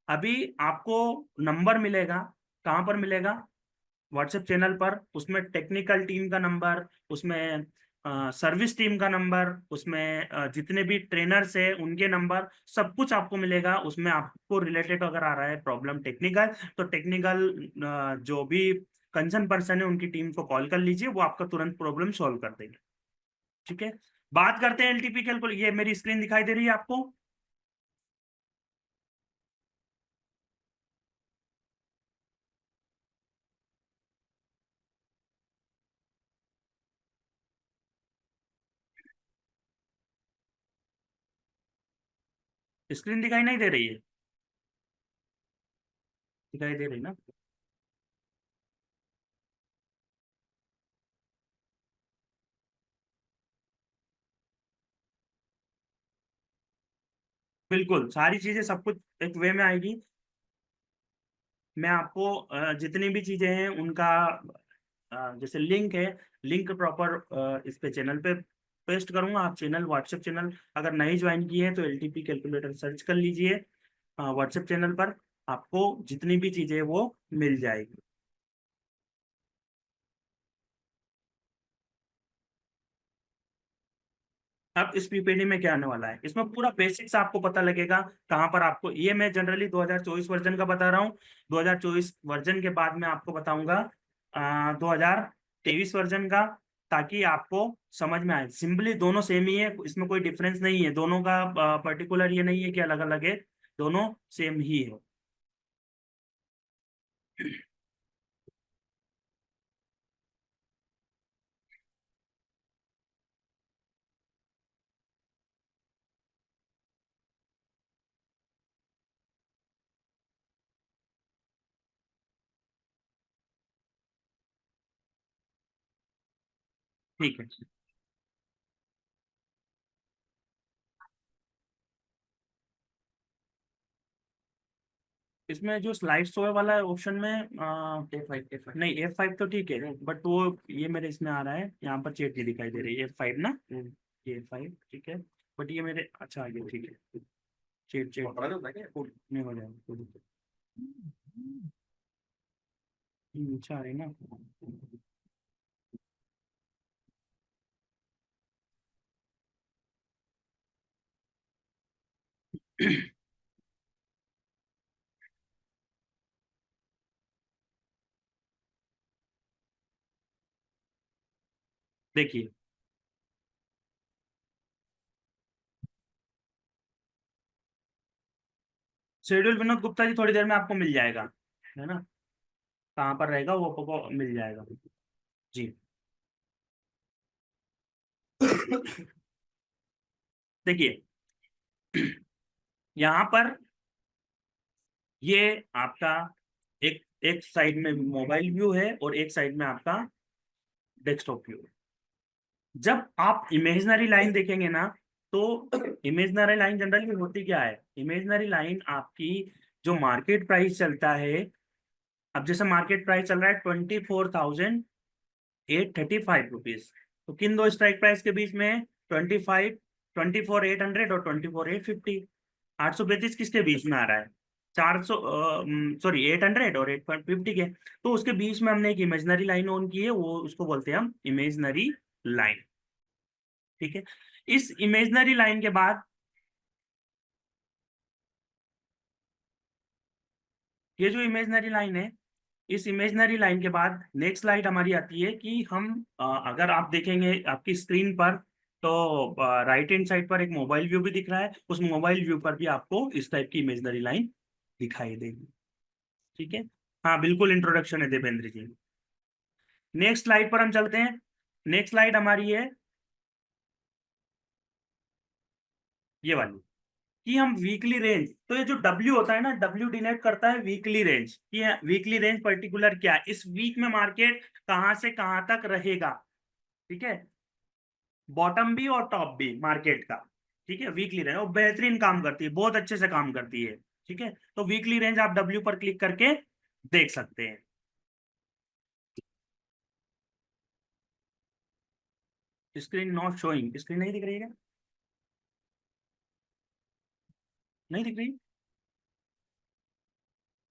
अभी आपको नंबर मिलेगा। कहाँ पर मिलेगा, व्हाट्सएप चैनल पर। उसमें टेक्निकल टीम का नंबर, उसमें सर्विस टीम का नंबर, उसमें जितने भी ट्रेनर्स हैं उनके नंबर, सब कुछ आपको मिलेगा। उसमें आपको रिलेटेड अगर आ रहा है प्रॉब्लम टेक्निकल, तो टेक्निकल जो भी कंसर्न पर्सन है उनकी टीम को कॉल कर लीजिए, वो आपका तुरंत प्रॉब्लम सॉल्व कर देंगे। ठीक है, बात करते हैं एलटीपी कैलकुलेटर। ये मेरी स्क्रीन दिखाई दे रही है आपको। स्क्रीन दिखाई नहीं दे रही है? दिखाई दे रही ना? बिल्कुल सारी चीजें सब कुछ एक वे में आएगी। मैं आपको जितनी भी चीजें हैं उनका जैसे लिंक है, लिंक प्रॉपर इस पे चैनल पे पेस्ट करूंगा। आप चैनल, व्हाट्सएप चैनल अगर नहीं ज्वाइन किए हैं तो एलटीपी कैलकुलेटर सर्च कर लीजिए व्हाट्सएप चैनल पर। आपको जितनी भी चीजें वो मिल जाएगी। अब इस पीपीटी में क्या आने वाला है, इसमें पूरा बेसिक्स आपको पता लगेगा। कहाँ पर आपको, ये मैं जनरली 2024 वर्जन का बता रहा हूँ। 2024 वर्जन के बाद मैं आपको बताऊंगा 2023 वर्जन का, ताकि आपको समझ में आए। सिंपली दोनों सेम ही है, इसमें कोई डिफरेंस नहीं है। दोनों का पर्टिकुलर ये नहीं है कि अलग अलग है, दोनों सेम ही है। ठीक है। इसमें जो स्लाइड शो वाला है ऑप्शन में F5 नहीं, F5 तो ठीक है, बट वो ये मेरे इसमें आ रहा है, यहाँ पर चेट नहीं दिखाई दे रही है F5 ना। ये F5 ठीक है, बट ये मेरे अच्छा ये ठीक है। चेट चेट नहीं हो जाएगा कोई दिक्कत। अच्छा आ रही ना। देखिए, शेड्यूल विनोद गुप्ता जी थोड़ी देर में आपको मिल जाएगा, है ना? कहाँ पर रहेगा वो आपको मिल जाएगा। जी। देखिए, यहाँ पर ये आपका एक एक साइड में मोबाइल व्यू है और एक साइड में आपका डेस्कटॉप व्यू। जब आप इमेजिनरी लाइन देखेंगे ना, तो इमेजिनरी लाइन जनरली होती क्या है? इमेजिनरी लाइन आपकी जो मार्केट प्राइस चलता है, अब जैसे मार्केट प्राइस चल रहा है 24,835 रुपीज, तो किन दो स्ट्राइक प्राइस के बीच में? 25, 24,800 और 24,850। 835 किसके बीच में आ रहा है? 400, सॉरी 800 और 850 के। तो उसके बीच में हमने एक इमेजिनरी लाइन ऑन की है, वो उसको बोलते हैं हम इमेजिनरी लाइन। ठीक है। इस इमेजिनरी लाइन के बाद, ये जो इमेजिनरी लाइन है, इस इमेजिनरी लाइन के बाद नेक्स्ट स्लाइड हमारी आती है कि हम अगर आप देखेंगे आपकी स्क्रीन पर, तो राइट हैंड साइड पर एक मोबाइल व्यू भी दिख रहा है। उस मोबाइल व्यू पर भी आपको इस टाइप की इमेजिनरी लाइन दिखाई देगी। ठीक है। हाँ बिल्कुल, इंट्रोडक्शन है देवेंद्र जी। नेक्स्ट स्लाइड पर हम चलते हैं। नेक्स्ट स्लाइड हमारी है ये वाली, कि हम वीकली रेंज, तो ये जो डब्ल्यू होता है ना, डब्ल्यू डिनोट करता है वीकली रेंज, कि वीकली रेंज पर्टिकुलर क्या है, इस वीक में मार्केट कहाँ से कहाँ तक रहेगा। ठीक है, बॉटम भी और टॉप भी मार्केट का। ठीक है, वीकली रेंज वो बेहतरीन काम करती है, बहुत अच्छे से काम करती है। ठीक है, तो वीकली रेंज आप डब्ल्यू पर क्लिक करके देख सकते हैं। स्क्रीन नॉट शोइंग, स्क्रीन नहीं दिख रही है क्या? नहीं दिख रही?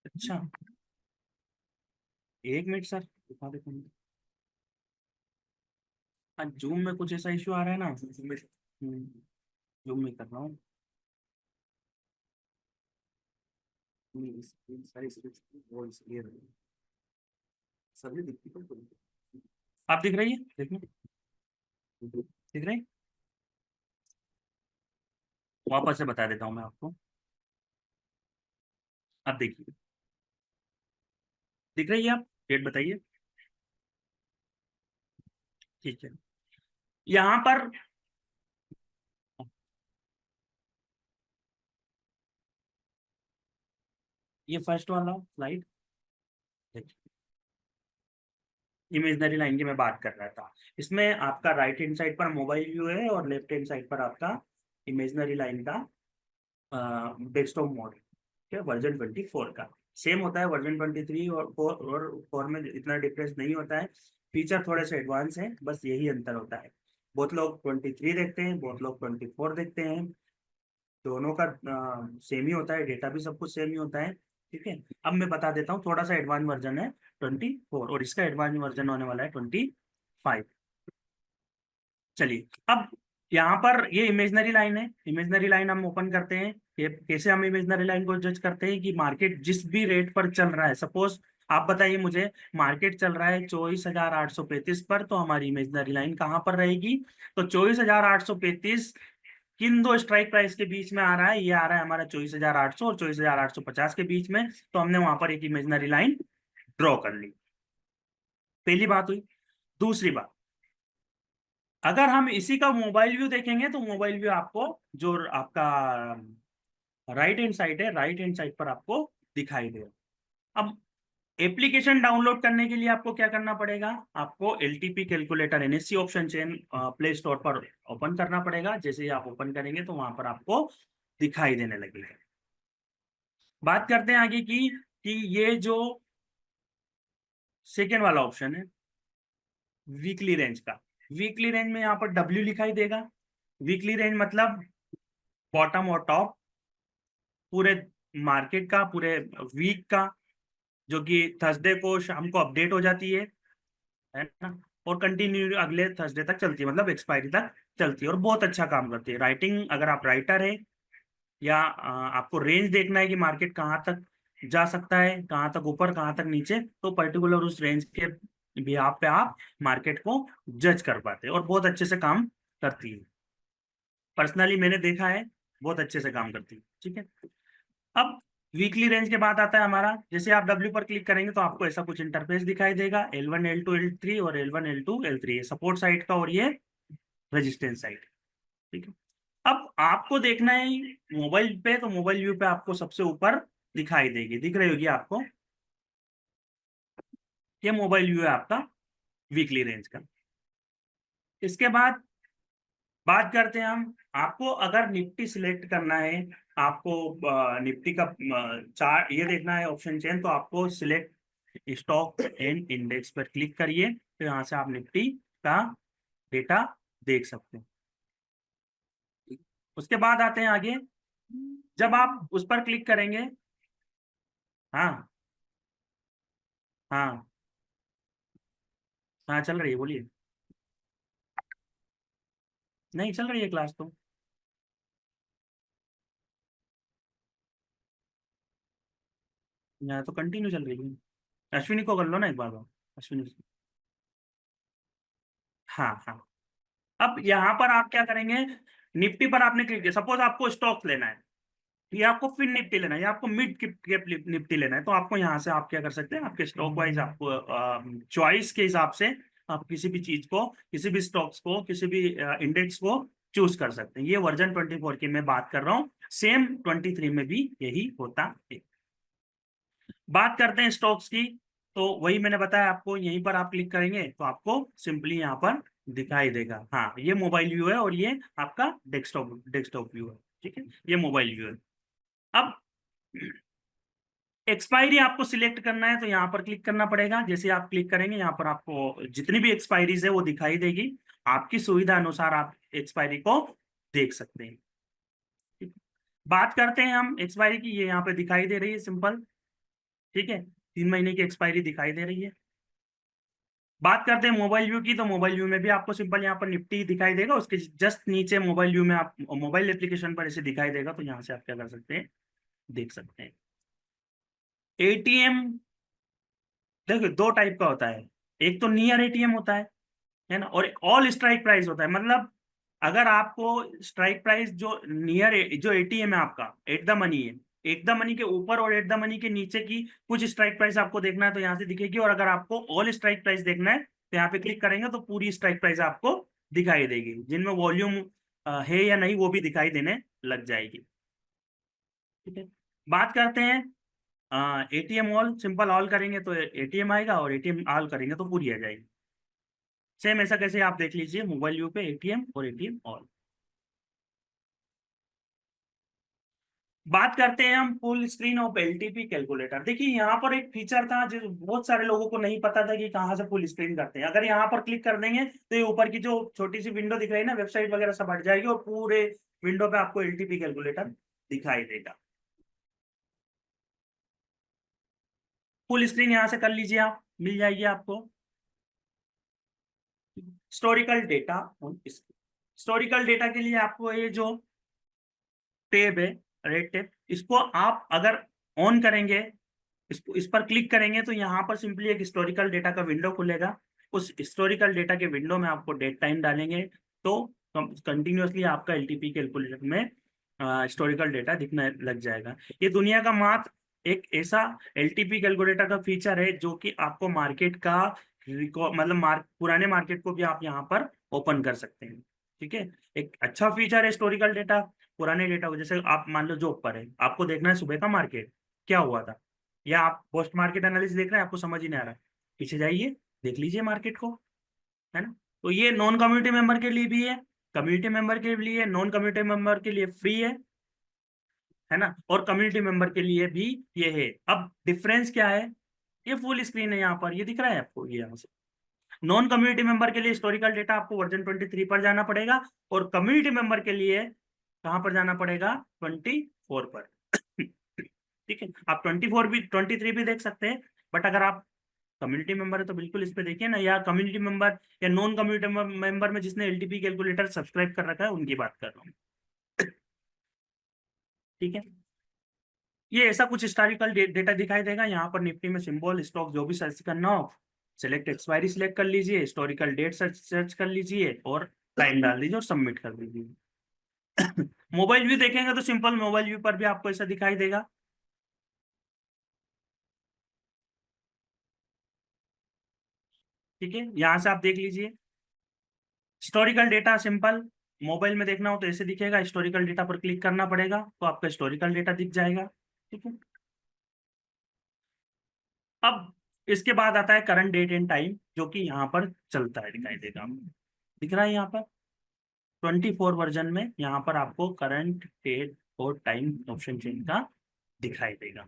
अच्छा, एक मिनट सर, दिखा देता हूँ। हाँ, जूम में कुछ ऐसा इश्यू आ रहा है ना, जूम में कर रहा हूँ। सारी वॉइस क्लियर है, सभी दिखती है। आप दिख रही है, देखिए, दिख रही है? वापस से बता देता हूँ मैं आपको। अब देखिए, दिख रही है? आप डेट बताइए। ठीक है, यहाँ पर ये फर्स्ट वाला स्लाइड, इमेजनरी लाइन की मैं बात कर रहा था। इसमें आपका राइट हैंड साइड पर मोबाइल व्यू है और लेफ्ट हैंड साइड पर आपका इमेजनरी लाइन का डेस्कटॉप मोड है, वर्जन 24 का। सेम होता है वर्जन 23 और 4 में इतना डिफरेंस नहीं होता है। फीचर थोड़े से एडवांस है, बस यही अंतर होता है। बहुत लोग 23 देखते हैं, बहुत लोग 24 देखते हैं। दोनों का सेम ही होता है, डेटा भी सब कुछ सेम ही होता है। ठीक है, अब मैं बता देता हूँ, थोड़ा सा एडवांस वर्जन है 24 और इसका एडवांस वर्जन होने वाला है 25। चलिए, अब यहाँ पर ये इमेजनरी लाइन है। इमेजनरी लाइन हम ओपन करते हैं। ये कैसे हम इमेजनरी लाइन को जज करते हैं कि मार्केट जिस भी रेट पर चल रहा है, सपोज आप बताइए मुझे, मार्केट चल रहा है 24,835 पर, तो हमारी इमेजनरी लाइन कहाँ पर रहेगी? तो 24,835 किन दो स्ट्राइक प्राइस के बीच में आ रहा है? ये आ रहा है हमारा 24,800 और 24,850 के बीच में। तो हमने वहां पर एक इमेजनरी लाइन ड्रॉ कर ली। पहली बात हुई। दूसरी बात, अगर हम इसी का मोबाइल व्यू देखेंगे तो मोबाइल व्यू आपको जो आपका राइट हैंड साइड है, राइट हैंड साइड पर आपको दिखाई देगा। अब एप्लीकेशन डाउनलोड करने के लिए आपको क्या करना पड़ेगा? आपको LTP calculator NSC option chain play store पर ओपन करना पड़ेगा। जैसे ही आप ओपन करेंगे तो वहां पर आपको दिखाई देने लगेगा। बात करते हैं आगे की कि ये जो सेकेंड वाला ऑप्शन है वीकली रेंज का, वीकली रेंज में यहाँ पर डब्ल्यू दिखाई देगा। वीकली रेंज मतलब बॉटम और टॉप पूरे मार्केट का, पूरे वीक का, जो कि थर्सडे को शाम को अपडेट हो जाती है ना, और कंटिन्यू अगले थर्सडे तक चलती है, मतलब एक्सपायरी तक चलती है और बहुत अच्छा काम करती है। राइटिंग, अगर आप राइटर है या आपको रेंज देखना है कि मार्केट कहाँ तक जा सकता है, कहाँ तक ऊपर, कहाँ तक नीचे, तो पर्टिकुलर उस रेंज के बिहाफ पे आप मार्केट को जज कर पाते हैं और बहुत अच्छे से काम करती है। पर्सनली मैंने देखा है, बहुत अच्छे से काम करती है। ठीक है, अब वीकली रेंज के बाद आता है हमारा, जैसे आप डब्ल्यू पर क्लिक करेंगे तो आपको ऐसा कुछ इंटरफेस दिखाई देगा। L1 L2 L3 और L1 L2 L3, ये सपोर्ट साइड का और ये रेजिस्टेंस साइड। ठीक है, अब आपको देखना है मोबाइल पे, तो मोबाइल व्यू पे आपको सबसे ऊपर दिखाई देगी, दिख रही होगी आपको, ये मोबाइल व्यू है आपका वीकली रेंज का। इसके बाद बात करते हैं हम, आपको अगर निफ्टी सिलेक्ट करना है, आपको निफ्टी का चार्ट ये देखना है ऑप्शन चेन, तो आपको सिलेक्ट स्टॉक एंड इंडेक्स पर क्लिक करिए, तो यहाँ से आप निफ्टी का डेटा देख सकते हैं। उसके बाद आते हैं आगे, जब आप उस पर क्लिक करेंगे, हाँ हाँ हाँ, चल रही है, बोलिए। नहीं चल रही है क्लास तो। यहाँ तो कंटिन्यू चल रही है। अश्विनी को कर लो ना एक बार, अश्विनी से। हाँ हाँ, अब यहाँ पर आप क्या करेंगे, निफ्टी पर आपने क्लिक किया, सपोज आपको स्टॉक्स लेना है, ये आपको फिन निफ्टी लेना है या आपको मिड कैप निफ्टी लेना है, तो आपको यहाँ से आप क्या कर सकते हैं, आपके स्टॉक वाइज आपको चॉइस के हिसाब से आप किसी भी चीज को, किसी भी स्टॉक्स को, किसी भी इंडेक्स को चूज कर सकते हैं। ये वर्जन 24 की मैं बात कर रहा हूँ, सेम 23 में भी यही होता है। बात करते हैं स्टॉक्स की, तो वही मैंने बताया आपको, यहीं पर आप क्लिक करेंगे तो आपको सिंपली यहाँ पर दिखाई देगा। हाँ, ये मोबाइल व्यू है और ये आपका डेस्कटॉप डेस्कटॉप व्यू है। ठीक है, ये मोबाइल व्यू है। अब एक्सपायरी आपको सिलेक्ट करना है तो यहाँ पर क्लिक करना पड़ेगा। जैसे आप क्लिक करेंगे, यहाँ पर आपको जितनी भी एक्सपायरीज है वो दिखाई देगी। आपकी सुविधा अनुसार आप एक्सपायरी को देख सकते हैं। ठीक है? बात करते हैं हम एक्सपायरी की, ये यहाँ पे दिखाई दे रही है सिंपल। ठीक है, 3 महीने की एक्सपायरी दिखाई दे रही है। बात करते हैं मोबाइल व्यू की, तो मोबाइल व्यू में भी आपको सिंपल यहाँ पर निफ्टी दिखाई देगा, उसके जस्ट नीचे मोबाइल व्यू में आप मोबाइल एप्लीकेशन पर ऐसे दिखाई देगा, तो यहाँ से आप क्या कर सकते हैं, देख सकते हैं। एटीएम देखो दो टाइप का होता है, एक तो नियर एटीएम होता है ना, और एक ऑल स्ट्राइक प्राइस होता है। मतलब अगर आपको स्ट्राइक प्राइस जो नियर जो एटीएम है आपका एट द मनी है, एट द मनी के ऊपर और एट द मनी के नीचे की कुछ स्ट्राइक प्राइस आपको देखना है तो यहाँ से दिखेगी, और अगर आपको ऑल स्ट्राइक प्राइस देखना है तो यहाँ पे क्लिक करेंगे तो पूरी स्ट्राइक प्राइस आपको दिखाई देगी, जिनमें वॉल्यूम है या नहीं वो भी दिखाई देने लग जाएगी। ठीक है, बात करते हैं एटीएम ऑल, सिंपल ऑल करेंगे तो एटीएम आएगा, और एटीएम ऑल करेंगे तो पूरी आ जाएगी। सेम ऐसा कैसे आप देख लीजिए मोबाइल व्यू पे एटीएम और एटीएम ऑल। बात करते हैं हम full screen of LTP calculator. देखिए यहाँ पर एक फीचर था जो बहुत सारे लोगों को नहीं पता था कि कहाँ से फुल स्क्रीन करते हैं। अगर यहाँ पर क्लिक कर देंगे तो ये ऊपर की जो छोटी सी विंडो दिख रही है ना, वेबसाइट वगैरह सब हट जाएगी, और पूरे विंडो पे आपको एलटीपी कैलकुलेटर दिखाई देगा। फुल स्क्रीन यहाँ से कर लीजिए आप, मिल जाएगी आपको। Historical data on screen, historical data के लिए आपको ये जो टेब है, रेड टेब, इसको आप अगर ऑन करेंगे, इस पर क्लिक करेंगे तो यहाँ पर सिंपली एक हिस्टोरिकल डेटा का विंडो खुलेगा। उस हिस्टोरिकल डेटा के विंडो में आपको डेट टाइम डालेंगे तो कंटिन्यूअसली आपका एलटीपी कैलकुलेटर में हिस्टोरिकल डेटा दिखने लग जाएगा। ये दुनिया का मात्र एक ऐसा एलटीपी कैलकुलेटर का फीचर है जो कि आपको मार्केट का रिकॉर्ड, मतलब पुराने मार्केट को भी आप यहाँ पर ओपन कर सकते हैं। ठीक है, एक अच्छा फीचर है हिस्टोरिकल डेटा। पुराने डेटा को, जैसे आप मान लो जॉब पर है, आपको देखना है सुबह का मार्केट क्या हुआ था, या आप पोस्ट मार्केट एनालिसिस देख रहे हैं, आपको समझ ही नहीं आ रहा, पीछे जाइए देख लीजिए मार्केट को, है ना। तो ये नॉन कम्युनिटी मेंबर के लिए भी है, कम्युनिटी मेंबर के लिए, नॉन कम्युनिटी मेंबर के लिए फ्री है ना, और कम्युनिटी मेंबर के लिए भी ये है। अब डिफरेंस क्या है, ये फुल स्क्रीन है, यहाँ पर ये दिख रहा है आपको, ये यहाँ से। नॉन कम्युनिटी मेंबर के लिए हिस्टोरिकल डेटा आपको वर्जन 23 पर जाना पड़ेगा, और कम्युनिटी मेंबर के लिए कहाँ पर जाना पड़ेगा, 24 पर। ठीक है, आप 24 भी 23 भी देख सकते हैं, बट अगर आप कम्युनिटी मेंबर है तो बिल्कुल इस पे देखिए ना, या कम्युनिटी मेंबर या नॉन कम्युनिटी मेंबर में जिसने एलटीपी कैलकुलेटर सब्सक्राइब कर रखा है उनकी बात कर रहा हूँ। ठीक है, ये ऐसा कुछ हिस्टोरिकल डेटा दिखाई देगा। यहाँ पर निफ्टी में सिंबल, स्टॉक जो भी सर्च करना हो, सिलेक्ट एक्सपायरी सिलेक्ट कर लीजिए, हिस्टोरिकल डेट सर्च कर लीजिए, और टाइम डाल दीजिए और सबमिट कर दीजिए। मोबाइल व्यू देखेंगे तो सिंपल मोबाइल व्यू पर भी आपको ऐसा दिखाई देगा। ठीक है, यहाँ से आप देख लीजिए हिस्टोरिकल डेटा। सिंपल मोबाइल में देखना हो तो ऐसे दिखेगा, हिस्टोरिकल डेटा पर क्लिक करना पड़ेगा तो आपका हिस्टोरिकल डेटा दिख जाएगा। ठीक है, अब इसके बाद आता है करंट डेट एंड टाइम, जो कि यहाँ पर चलता है, दिखाई देगा, दिख रहा है यहाँ पर 24 वर्जन में। यहाँ पर आपको करंट डेट और टाइम ऑप्शन चेंज का दिखाई देगा।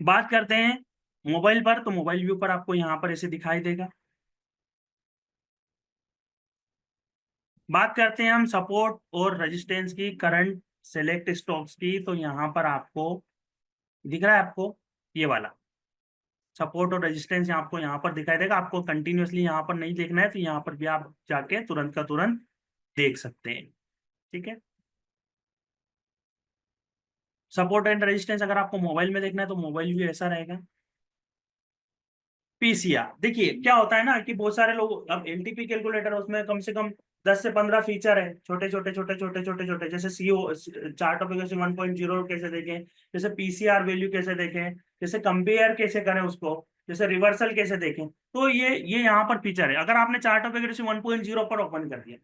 बात करते हैं मोबाइल पर, तो मोबाइल व्यू पर आपको यहाँ पर ऐसे दिखाई देगा। बात करते हैं हम सपोर्ट और रेजिस्टेंस की, करंट सेलेक्ट स्टॉक्स की, तो यहाँ पर आपको दिख रहा है, आपको ये वाला सपोर्ट और रेजिस्टेंस आपको यहाँ पर दिखाई देगा। आपको कंटिन्यूअसली यहाँ पर नहीं देखना है तो यहाँ पर भी आप जाके तुरंत का तुरंत देख सकते हैं। ठीक है, सपोर्ट एंड रेजिस्टेंस अगर आपको मोबाइल में देखना है तो मोबाइल व्यू ऐसा रहेगा। पीसीआर देखिए क्या होता है ना, कि बहुत सारे लोग, अब एलटीपी कैलकुलेटर उसमें कम से कम 10 से 15 फीचर है, छोटे छोटे छोटे छोटे छोटे छोटे, जैसे सीओ चार्ट ऑफ एक्यूरेसी 1.0 कैसे देखें, जैसे पीसीआर वैल्यू कैसे देखें, जैसे कंपेयर कैसे करें उसको, जैसे रिवर्सल कैसे देखें। तो ये यहाँ पर फीचर है। अगर आपने चार्ट ऑफ एक्यूरेसी 1.0 पर ओपन कर दिया,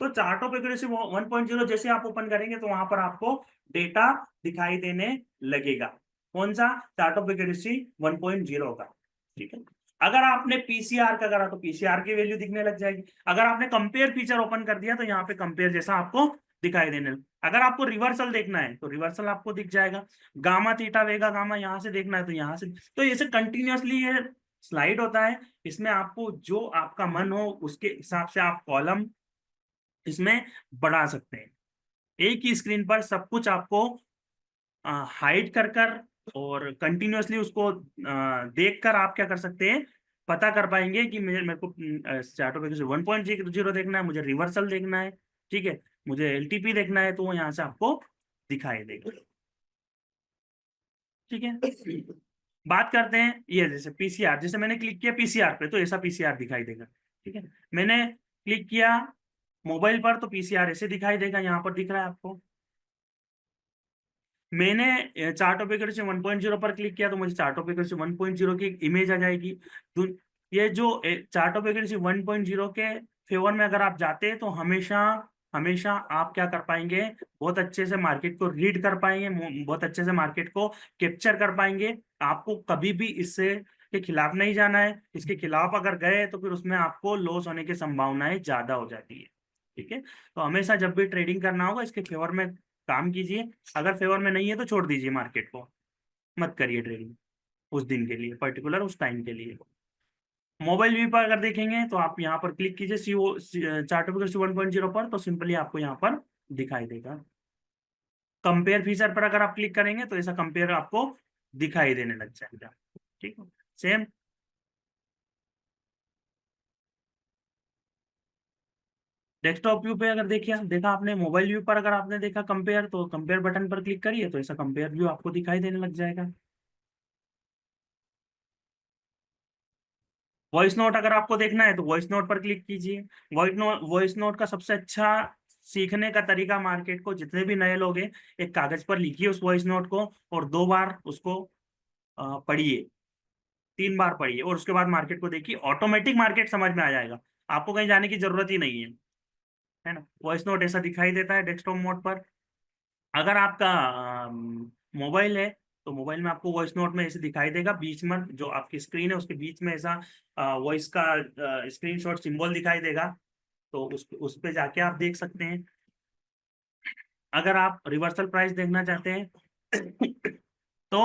तो चार्ट ऑफ एक्यूरेसी 1.0 जैसे आप ओपन करेंगे तो वहां पर आपको डेटा दिखाई देने लगेगा। कौन सा, चार्ट ऑफ एक्यूरेसी 1.0 का। ठीक है, अगर आपने पीसीआर का करा तो पीसीआर की वैल्यू दिखने लग जाएगी। अगर आपने कंपेयर फीचर ओपन कर दिया तो यहाँ पे कंपेयर जैसा आपको दिखाई देने लग। अगर आपको रिवर्सल देखना है तो रिवर्सल आपको दिख जाएगा। गामा थीटा वेगा गामा यहाँ से देखना है तो यहाँ से। तो ऐसे कंटिन्यूअसली ये स्लाइड होता है। इसमें आपको जो आपका मन हो उसके हिसाब से आप कॉलम इसमें बढ़ा सकते हैं। एक ही स्क्रीन पर सब कुछ आपको हाइड कर कर और कंटिन्यूअसली उसको देख कर आप क्या कर सकते हैं, पता कर पाएंगे कि मेरे को चार्ट ऑफ एक्यूरेसी 1.0 देखना है, मुझे रिवर्सल देखना है, ठीक है, मुझे एलटीपी देखना है, तो वो यहाँ से आपको दिखाई देगा। ठीक है, बात करते हैं ये जैसे पीसीआर, जैसे मैंने क्लिक किया पीसीआर पे तो ऐसा पीसीआर दिखाई देगा। ठीक है, मैंने क्लिक किया मोबाइल पर तो पीसीआर ऐसे दिखाई देगा, यहाँ पर दिख रहा है आपको। मैंने चार्ट ऑफ एक्यूरेसी 1.0 पर क्लिक किया तो मुझे चार्ट ऑफ एक्यूरेसी 1.0 की एक इमेज आ जाएगी। तो ये जो चार्ट ऑफ एक्यूरेसी 1.0 के फेवर में अगर आप जाते हैं तो हमेशा हमेशा आप क्या कर पाएंगे, बहुत अच्छे से मार्केट को रीड कर पाएंगे, बहुत अच्छे से मार्केट को कैप्चर कर पाएंगे। आपको कभी भी इससे के खिलाफ नहीं जाना है। इसके खिलाफ अगर गए तो फिर उसमें आपको लॉस होने की संभावनाएं ज्यादा हो जाती है। ठीक है, तो हमेशा जब भी ट्रेडिंग करना होगा इसके फेवर में काम कीजिए। अगर फेवर में नहीं है तो छोड़ दीजिए मार्केट को, मत करिए ट्रेडिंग उस दिन के लिए, पर्टिकुलर उस टाइम के लिए। मोबाइल व्यू पर अगर देखेंगे तो आप यहाँ पर क्लिक कीजिए सीओ चार्ट सी 1.0 पर, तो सिंपली आपको यहाँ पर दिखाई देगा। कंपेयर फीचर पर अगर आप क्लिक करेंगे तो ऐसा कंपेयर आपको दिखाई देने लग जाएगा। ठीक है, सेम डेस्कटॉप व्यू पे अगर देखिए, देखा आपने मोबाइल व्यू पर अगर आपने देखा कंपेयर, तो कंपेयर बटन पर क्लिक करिए तो ऐसा कंपेयर व्यू आपको दिखाई देने लग जाएगा। वॉइस नोट अगर आपको देखना है तो वॉइस नोट पर क्लिक कीजिए। वॉइस नोट का सबसे अच्छा सीखने का तरीका, मार्केट को जितने भी नए लोग हैं, एक कागज पर लिखिए उस वॉइस नोट को और 2 बार उसको पढ़िए, 3 बार पढ़िए और उसके बाद मार्केट को देखिए, ऑटोमेटिक मार्केट समझ में आ जाएगा। आपको कहीं जाने की जरूरत ही नहीं है ना। वॉइस नोट ऐसा दिखाई देता है डेस्कटॉप मोड पर। अगर आपका मोबाइल है तो मोबाइल में आपको वॉइस नोट में ऐसे दिखाई देगा, बीच में जो आपकी स्क्रीन है उसके बीच में ऐसा वॉइस का स्क्रीनशॉट सिंबल दिखाई देगा, तो उस पे जाके आप देख सकते हैं। अगर आप रिवर्सल प्राइस देखना चाहते हैं तो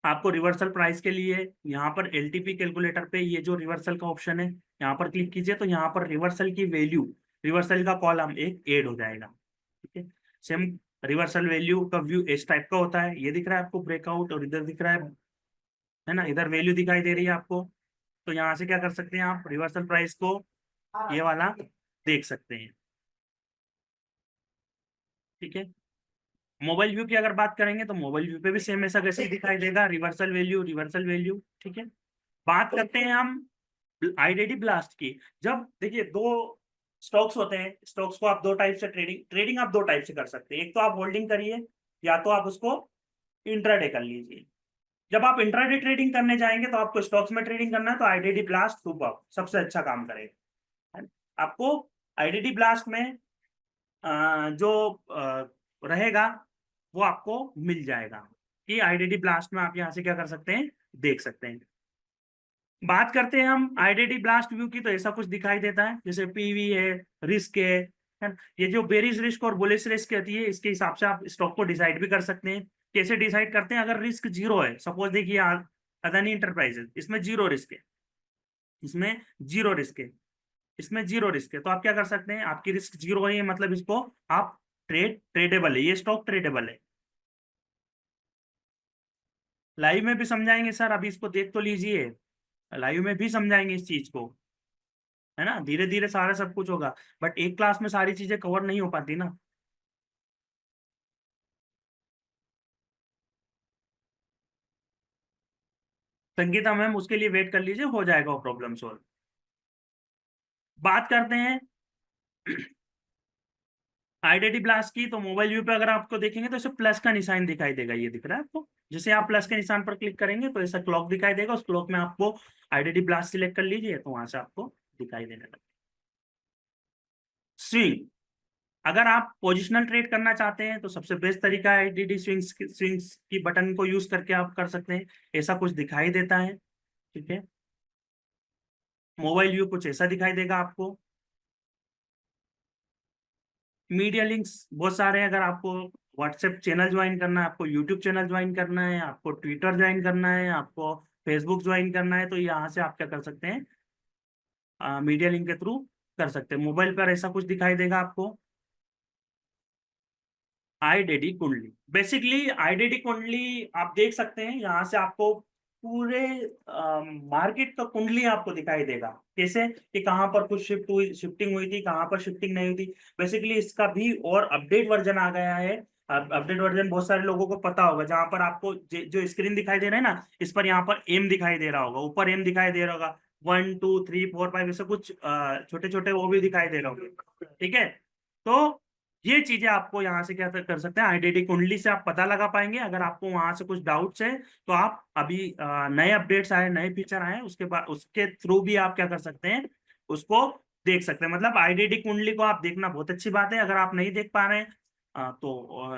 आपको रिवर्सल प्राइस के लिए यहाँ पर एलटीपी कैलकुलेटर पे ये जो रिवर्सल का ऑप्शन है यहाँ पर क्लिक कीजिए, तो यहाँ पर रिवर्सल की वैल्यू, रिवर्सल का कॉलम एक ऐड हो जाएगा। ठीक है, सेम रिवर्सल वैल्यू का व्यू इस टाइप का होता है, ये दिख रहा है आपको ब्रेकआउट, और इधर दिख रहा है ना, इधर वैल्यू दिखाई दे रही है आपको। तो यहाँ से क्या कर सकते हैं, आप रिवर्सल प्राइस को ये वाला देख सकते हैं। ठीक है, मोबाइल व्यू की अगर बात करेंगे तो मोबाइल व्यू पे भी सेम ऐसा कैसे दिखाई देगा, रिवर्सल वैल्यू, रिवर्सल वैल्यू। ठीक है, बात करते हैं हम आईडीडी ब्लास्ट की। जब देखिए, दो स्टॉक्स होते हैं, स्टॉक्स को आप दो टाइप से ट्रेडिंग ट्रेडिंग आप दो टाइप से कर सकते हैं। एक तो आप होल्डिंग करिए, या तो आप उसको इंट्राडे कर लीजिए। जब आप इंट्राडे ट्रेडिंग करने जाएंगे तो आपको स्टॉक्स में ट्रेडिंग करना है तो आईडीडी ब्लास्ट सुपर सबसे अच्छा काम करेगा, है ना? आपको आईडीडी ब्लास्ट में जो रहेगा वो आपको मिल जाएगा, कि आईडीडी ब्लास्ट में आप यहाँ से क्या कर सकते हैं, देख सकते हैं। बात करते हैं हम आईडीडी ब्लास्ट व्यू की, तो ऐसा कुछ दिखाई देता है, जैसे पीवी है, रिस्क है ना? ये जो बेरिश रिस्क और बुलिश रिस्क कहती है, इसके हिसाब से आप स्टॉक को डिसाइड भी कर सकते हैं। कैसे डिसाइड करते हैं, अगर रिस्क जीरो है, सपोज देखिए अदानी इंटरप्राइजेज, इसमें जीरो रिस्क है, इसमें जीरो रिस्क है, इसमें जीरो रिस्क है, तो आप क्या कर सकते हैं, आपकी रिस्क जीरो है मतलब इसको आप ट्रेडेबल है, ये स्टॉक ट्रेडेबल है। लाइव में भी समझाएंगे सर, अभी इसको देख तो लीजिए, लाइव में भी समझाएंगे इस चीज को, है ना, धीरे धीरे सारा सब कुछ होगा, बट एक क्लास में सारी चीजें कवर नहीं हो पाती ना। संगीता मैम उसके लिए वेट कर लीजिए, हो जाएगा वो प्रॉब्लम सॉल्व। बात करते हैं आईडीडी ब्लास्ट की, तो मोबाइल व्यू पे अगर आपको देखेंगे तो इसे प्लस का निशान दिखाई देगा, ये दिख रहा है आपको। जैसे आप प्लस के निशान पर क्लिक करेंगे तो ऐसा क्लॉक दिखाई देगा, उस क्लॉक में आपको आईडीडी ब्लास्ट सिलेक्ट कर लीजिए, तो वहां से आपको दिखाई देने लगेगा। स्विंग, अगर आप पोजिशनल ट्रेड करना चाहते हैं तो सबसे बेस्ट तरीका है आईडीडी स्विंग्स की बटन को यूज करके आप कर सकते हैं, ऐसा कुछ दिखाई देता है। ठीक है, मोबाइल व्यू कुछ ऐसा दिखाई देगा आपको। मीडिया लिंक्स बहुत सारे हैं, अगर आपको व्हाट्सएप चैनल ज्वाइन करना है, आपको यूट्यूब चैनल ज्वाइन करना है, आपको ट्विटर ज्वाइन करना है, आपको फेसबुक ज्वाइन करना है, तो यहाँ से आप क्या कर सकते हैं, मीडिया लिंक के थ्रू कर सकते हैं। मोबाइल पर ऐसा कुछ दिखाई देगा आपको, आईडीडी कुंडली। बेसिकली आईडीडी कुंडली आप देख सकते हैं, यहाँ से आपको पूरे मार्केट का कुंडली आपको दिखाई देगा, कैसे कि कहाँ पर कुछ शिफ्टिंग हुई थी, कहाँ पर शिफ्टिंग नहीं हुई थी। बेसिकली इसका भी और अपडेट वर्जन आ गया है। अपडेट वर्जन बहुत सारे लोगों को पता होगा, जहां पर आपको जो स्क्रीन दिखाई दे रहा है ना, इस पर यहाँ पर एम दिखाई दे रहा होगा, ऊपर एम दिखाई दे रहा होगा, 1 2 3 4 5 ऐसे कुछ छोटे छोटे वो भी दिखाई दे रहे होंगे। ठीक है, तो ये चीजें आपको यहाँ से क्या कर सकते हैं, आईडीडी कुंडली से आप पता लगा पाएंगे। अगर आपको वहां से कुछ डाउट्स है तो आप अभी नए अपडेट्स आए, नए फीचर आए, उसके बाद उसके थ्रू भी आप क्या कर सकते हैं, उसको देख सकते हैं। मतलब आईडीडी कुंडली को आप देखना बहुत अच्छी बात है। अगर आप नहीं देख पा रहे हैं तो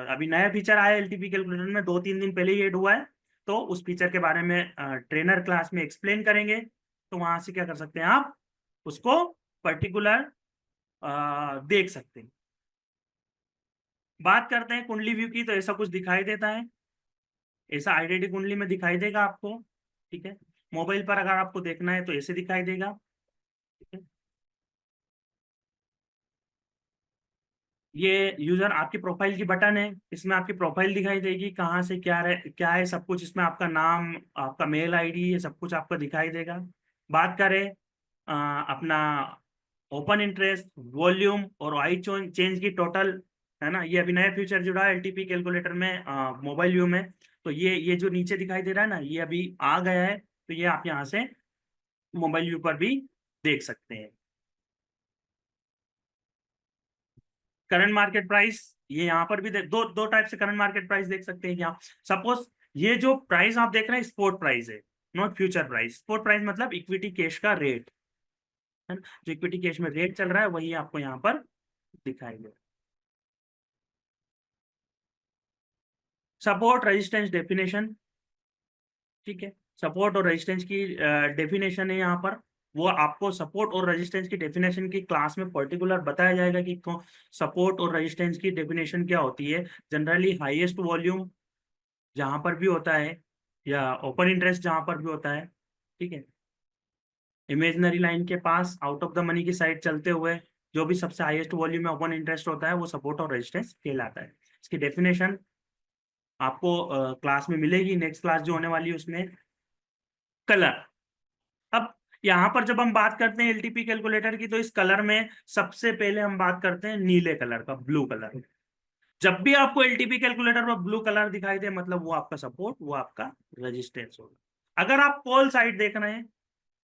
अभी नया फीचर आया है एलटीपी कैलकुलेटर में, 2-3 दिन पहले ही ऐड हुआ है। तो उस फीचर के बारे में ट्रेनर क्लास में एक्सप्लेन करेंगे, तो वहां से क्या कर सकते हैं आप उसको पर्टिकुलर देख सकते हैं। बात करते हैं कुंडली व्यू की, तो ऐसा कुछ दिखाई देता है, ऐसा आईडीडी कुंडली में दिखाई देगा आपको। ठीक है, मोबाइल पर अगर आपको देखना है तो ऐसे दिखाई देगा। ठीक है, ये यूजर आपकी प्रोफाइल की बटन है, इसमें आपकी प्रोफाइल दिखाई देगी, कहाँ से क्या है सब कुछ इसमें, आपका नाम, आपका मेल आईडी, ये सब कुछ आपको दिखाई देगा। बात करें अपना ओपन इंटरेस्ट, वॉल्यूम और आई चेंज की टोटल, है ना, ये अभी नया फीचर जुड़ा है एलटीपी कैलकुलेटर में मोबाइल व्यू में। तो ये जो नीचे दिखाई दे रहा है ना, ये अभी आ गया है, तो ये आप यहाँ से मोबाइल व्यू पर भी देख सकते हैं। करंट मार्केट प्राइस, ये यहाँ पर भी दो दो टाइप से करंट मार्केट प्राइस देख सकते हैं यहाँ। सपोज ये जो प्राइस आप देख रहे हैं स्पॉट प्राइस है, not future price. Spot price मतलब इक्विटी कैश का रेट है ना, जो इक्विटी कैश में रेट चल रहा है वही आपको यहाँ पर दिखाई दे। सपोर्ट रेजिस्टेंस डेफिनेशन, ठीक है, सपोर्ट और रेजिस्टेंस की डेफिनेशन है यहाँ पर। वो आपको सपोर्ट और रेजिस्टेंस की डेफिनेशन की क्लास में पर्टिकुलर बताया जाएगा कि सपोर्ट और रेजिस्टेंस की डेफिनेशन क्या होती है। जनरली हाईएस्ट वॉल्यूम जहां पर भी होता है, या ओपन इंटरेस्ट जहां पर भी होता है, ठीक है, इमेजिनरी लाइन के pass out of the money की साइड चलते हुए जो भी सबसे हाईएस्ट वॉल्यूम में ओपन इंटरेस्ट होता है वो सपोर्ट और रेजिस्टेंस कहलाता है। इसकी डेफिनेशन आपको क्लास में मिलेगी, नेक्स्ट क्लास जो होने वाली है उसमें। कलर, अब यहाँ पर जब हम बात करते हैं एलटीपी कैलकुलेटर की, तो इस कलर में सबसे पहले हम बात करते हैं नीले कलर का, ब्लू कलर। जब भी आपको एलटीपी कैलकुलेटर में ब्लू कलर दिखाई दे, मतलब वो आपका सपोर्ट, वो आपका रेजिस्टेंस होगा। अगर आप कॉल साइड देख रहे हैं,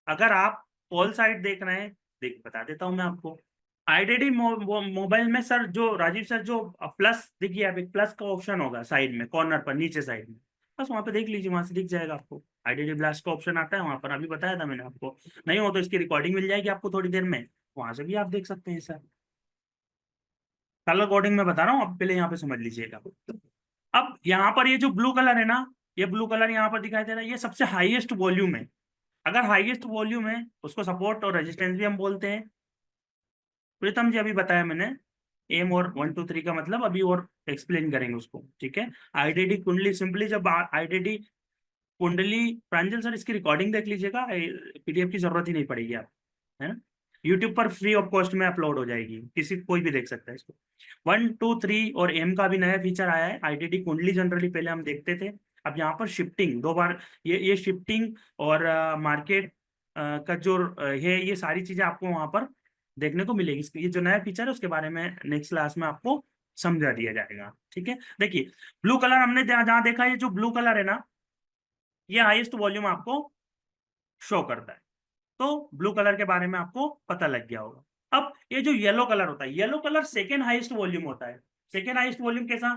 अगर आप कॉल साइड देख रहे हैं, देख बता देता हूं मैं आपको। आईडीडी मोबाइल में सर, जो राजीव सर, जो प्लस देखिए, आप एक प्लस का ऑप्शन होगा साइड में, कॉर्नर पर नीचे साइड में, बस वहां पे देख लीजिए, वहां से दिख जाएगा आपको। आईडीडी ब्लास्ट का ऑप्शन आता है वहां पर, अभी बताया था मैंने आपको। नहीं हो तो इसकी रिकॉर्डिंग मिल जाएगी आपको थोड़ी देर में, वहां से भी आप देख सकते हैं सर। कलर कोडिंग में बता रहा हूँ, अब पहले यहाँ पे समझ लीजिएगा। अब यहाँ पर ये जो ब्लू कलर है ना, ये ब्लू कलर यहाँ पर दिखाई दे रहा है, ये सबसे हाईएस्ट वॉल्यूम है। अगर हाईएस्ट वॉल्यूम है उसको सपोर्ट और रेजिस्टेंस भी हम बोलते हैं। प्रीतम जी अभी बताया मैंने, एम और 1 2 3 का मतलब अभी और एक्सप्लेन करेंगे उसको, ठीक है। आईडीडी कुंडली, सिंपली जब आईडीडी कुंडली, प्रांजल सर इसकी रिकॉर्डिंग देख लीजिएगा, पीडीएफ की जरूरत ही नहीं पड़ेगी आप, है ना, यूट्यूब पर फ्री ऑफ कॉस्ट में अपलोड हो जाएगी, किसी कोई भी देख सकता है इसको। 1 2 3 और एम का भी नया फीचर आया है। आईडीडी कुंडली जनरली पहले हम देखते थे, अब यहाँ पर शिफ्टिंग 2 बार, ये शिफ्टिंग और मार्केट का जो है, ये सारी चीजें आपको वहां पर देखने को मिलेगी। ये जो नया फीचर है उसके बारे में नेक्स्ट क्लास में आपको समझा दिया जाएगा, ठीक है। देखिए, ब्लू कलर हमने जहाँ देखा, ये जो ब्लू कलर है ना, ये हाईएस्ट वॉल्यूम आपको शो करता है। तो ब्लू कलर के बारे में आपको पता लग गया होगा। अब ये जो येलो कलर होता है, yellow colour second highest volume होता है। सेकेंड हाईएस्ट वॉल्यूम कैसा,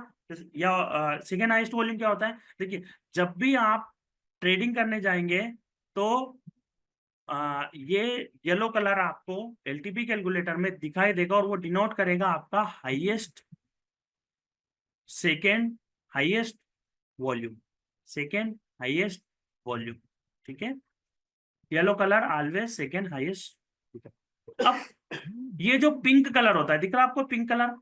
या सेकेंड हाईएस्ट वॉल्यूम क्या होता है, देखिए, जब भी आप ट्रेडिंग करने जाएंगे तो ये येलो कलर आपको एलटीपी कैलकुलेटर में दिखाई देगा, और वो डिनोट करेगा आपका highest, second highest volume, second highest volume, ठीक है। Yellow colour always second highest. अब ये जो पिंक कलर होता है, दिख रहा है आपको pink colour,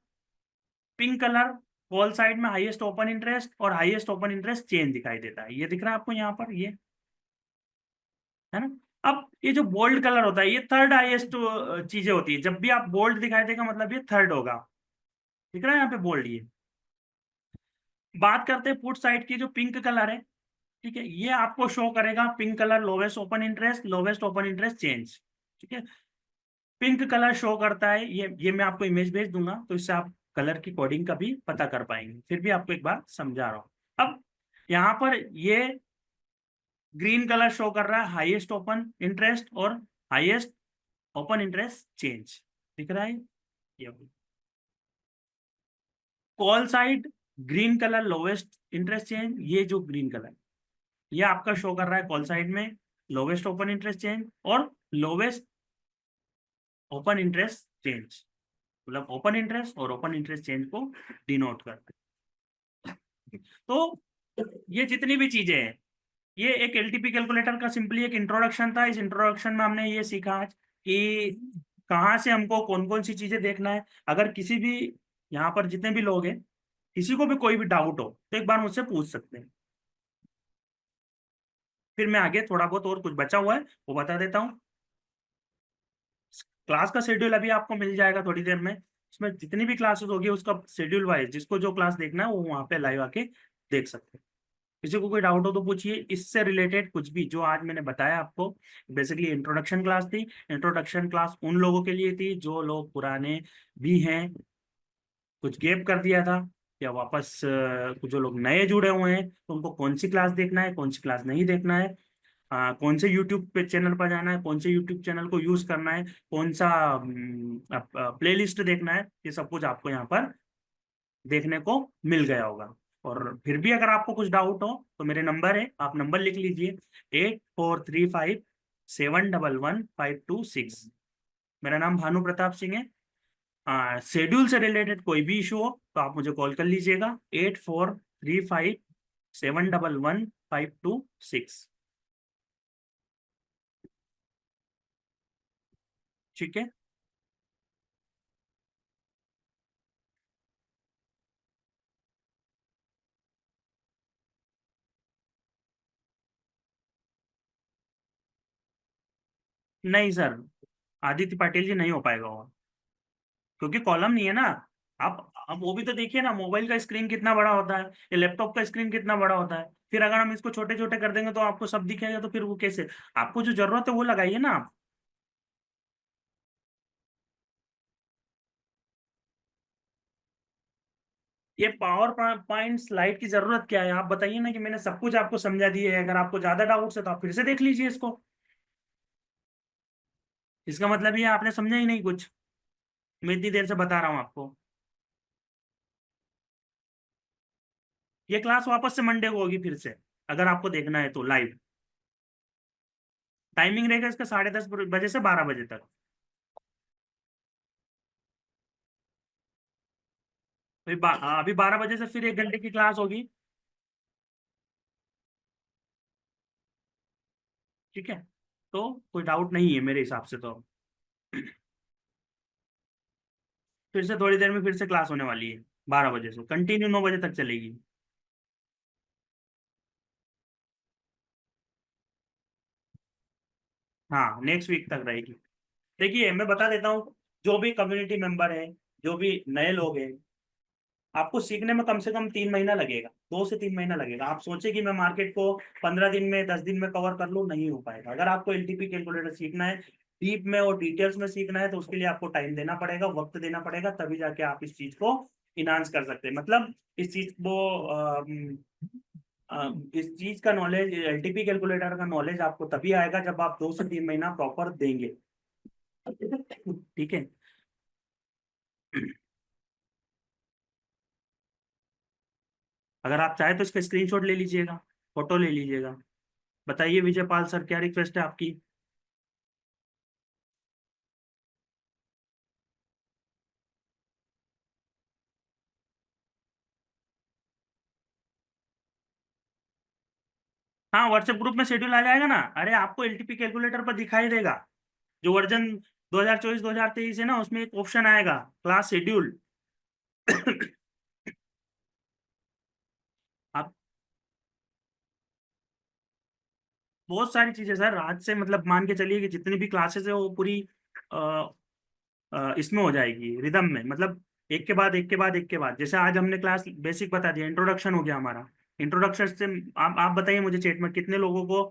pink colour call side में हाईएस्ट ओपन इंटरेस्ट और हाईएस्ट ओपन इंटरेस्ट चेंज दिखाई देता है, ये दिख रहा है आपको यहाँ पर, ये है ना। अब ये जो बोल्ड कलर होता है, ये थर्ड हाईएस्ट चीजें होती है, जब भी आप बोल्ड दिखाई देगा मतलब ये थर्ड होगा, दिख रहा है यहाँ पे बोल्ड ये। बात करते हैं पुट साइड की, जो पिंक कलर है, ठीक है, ये आपको शो करेगा pink colour lowest open interest, lowest open interest change, ठीक है। पिंक कलर शो करता है, ये मैं आपको इमेज भेज दूंगा, तो इससे आप कलर की कोडिंग का भी पता कर पाएंगे, फिर भी आपको एक बार समझा रहा हूं। अब यहाँ पर ये ग्रीन कलर शो कर रहा है हाईएस्ट ओपन इंटरेस्ट और हाईएस्ट ओपन इंटरेस्ट चेंज, दिख रहा है ये। Call side green colour lowest interest change, ये जो ग्रीन कलर ये आपका शो कर रहा है कॉल साइड में लोवेस्ट ओपन इंटरेस्ट चेंज और लोवेस्ट ओपन इंटरेस्ट चेंज, मतलब ओपन इंटरेस्ट और ओपन इंटरेस्ट चेंज को डिनोट करते हैं। तो ये जितनी भी चीजें हैं, ये एक एलटीपी कैलकुलेटर का सिंपली एक इंट्रोडक्शन था। इस इंट्रोडक्शन में हमने ये सीखा आज कि कहाँ से हमको कौन कौन सी चीजें देखना है। अगर किसी भी यहाँ पर जितने भी लोग हैं, किसी को भी कोई भी डाउट हो तो एक बार मुझसे पूछ सकते हैं। फिर मैं आगे थोड़ा बहुत और कुछ बचा हुआ है वो बता देता हूँ। क्लास का शेड्यूल अभी आपको मिल जाएगा थोड़ी देर में। उसमें जितनी भी क्लासेस होगी उसका शेड्यूल वाइज जिसको जो क्लास देखना है वो वहाँ पे लाइव आके देख सकते हैं। किसी को कोई डाउट हो तो पूछिए। इससे रिलेटेड कुछ भी जो आज मैंने बताया आपको, बेसिकली इंट्रोडक्शन क्लास थी। इंट्रोडक्शन क्लास उन लोगों के लिए थी जो लोग पुराने भी हैं, कुछ गैप कर दिया था, या वापस कुछ जो लोग नए जुड़े हुए हैं तो उनको कौन सी क्लास देखना है कौन सी क्लास नहीं देखना है, कौन से यूट्यूब पे चैनल पर जाना है, कौन से यूट्यूब चैनल को यूज करना है, कौन सा प्लेलिस्ट देखना है, ये सब कुछ आपको यहाँ पर देखने को मिल गया होगा। और फिर भी अगर आपको कुछ डाउट हो तो मेरे नंबर है, आप नंबर लिख लीजिए 8435 711 526। मेरा नाम भानु प्रताप सिंह है। शेड्यूल से रिलेटेड कोई भी इशू हो तो आप मुझे कॉल कर लीजिएगा 8435 711 526। ठीक है। नहीं सर, आदित्य पाटिल जी नहीं हो पाएगा वो, क्योंकि कॉलम नहीं है ना। आप वो भी तो देखिए ना, मोबाइल का स्क्रीन कितना बड़ा होता है या लैपटॉप का स्क्रीन कितना बड़ा होता है। फिर अगर हम इसको छोटे छोटे कर देंगे तो आपको सब दिखेगा, तो फिर वो कैसे? आपको जो जरूरत है वो लगाइए ना आप। ये पावर पॉइंट स्लाइड की जरूरत क्या है? आप बताइए ना, कि मैंने सब कुछ आपको समझा दिया है। अगर आपको ज्यादा डाउट्स है तो आप फिर से देख लीजिए इसको। इसका मतलब ये आपने समझा ही नहीं कुछ, मैं इतनी देर से बता रहा हूँ आपको। ये क्लास वापस से मंडे को होगी फिर से, अगर आपको देखना है तो लाइव। टाइमिंग रहेगा इसका 10:30 बजे से 12 बजे तक। अभी 12 बजे से फिर 1 घंटे की क्लास होगी। ठीक है, तो कोई डाउट नहीं है मेरे हिसाब से तो। फिर से थोड़ी देर में फिर से क्लास होने वाली है, 12 बजे से कंटिन्यू 9 बजे तक चलेगी। हाँ, नेक्स्ट वीक तक रहेगी। देखिए मैं बता देता हूँ, जो भी कम्युनिटी मेंबर है, जो भी नए लोग हैं, आपको सीखने में कम से कम 3 महीना लगेगा, 2 से 3 महीना लगेगा। आप सोचे कि मैं मार्केट को 15 दिन में 10 दिन में कवर कर लूँ, नहीं हो पाएगा। अगर आपको एलटीपी कैलकुलेटर सीखना है, डीप में और डिटेल्स में सीखना है, तो उसके लिए आपको टाइम देना पड़ेगा, वक्त देना पड़ेगा, तभी जाके आप इस चीज को इनहांस कर सकते हैं। मतलब इस चीज को इस चीज का नॉलेज, एलटीपी कैलकुलेटर का नॉलेज आपको तभी आएगा जब आप 2 से 3 महीना प्रॉपर देंगे। ठीक है। अगर आप चाहे तो इसका स्क्रीनशॉट ले लीजिएगा, फोटो ले लीजिएगा। बताइए विजय पाल सर, क्या रिक्वेस्ट है आपकी? हाँ, व्हाट्सएप ग्रुप में शेड्यूल आ जाएगा ना। अरे आपको एलटीपी कैलकुलेटर पर दिखाई देगा, जो वर्जन 2024 2023 है ना, उसमें एक ऑप्शन आएगा क्लास शेड्यूल। आप, बहुत सारी चीजें सर आज से, मतलब मान के चलिए कि जितनी भी क्लासेस है वो पूरी इसमें हो जाएगी रिदम में, मतलब एक के बाद एक के बाद एक के बाद। जैसे आज हमने क्लास बेसिक बता दिया, इंट्रोडक्शन हो गया हमारा। इंट्रोडक्शन से आप बताइए मुझे चेट में कितने लोगों को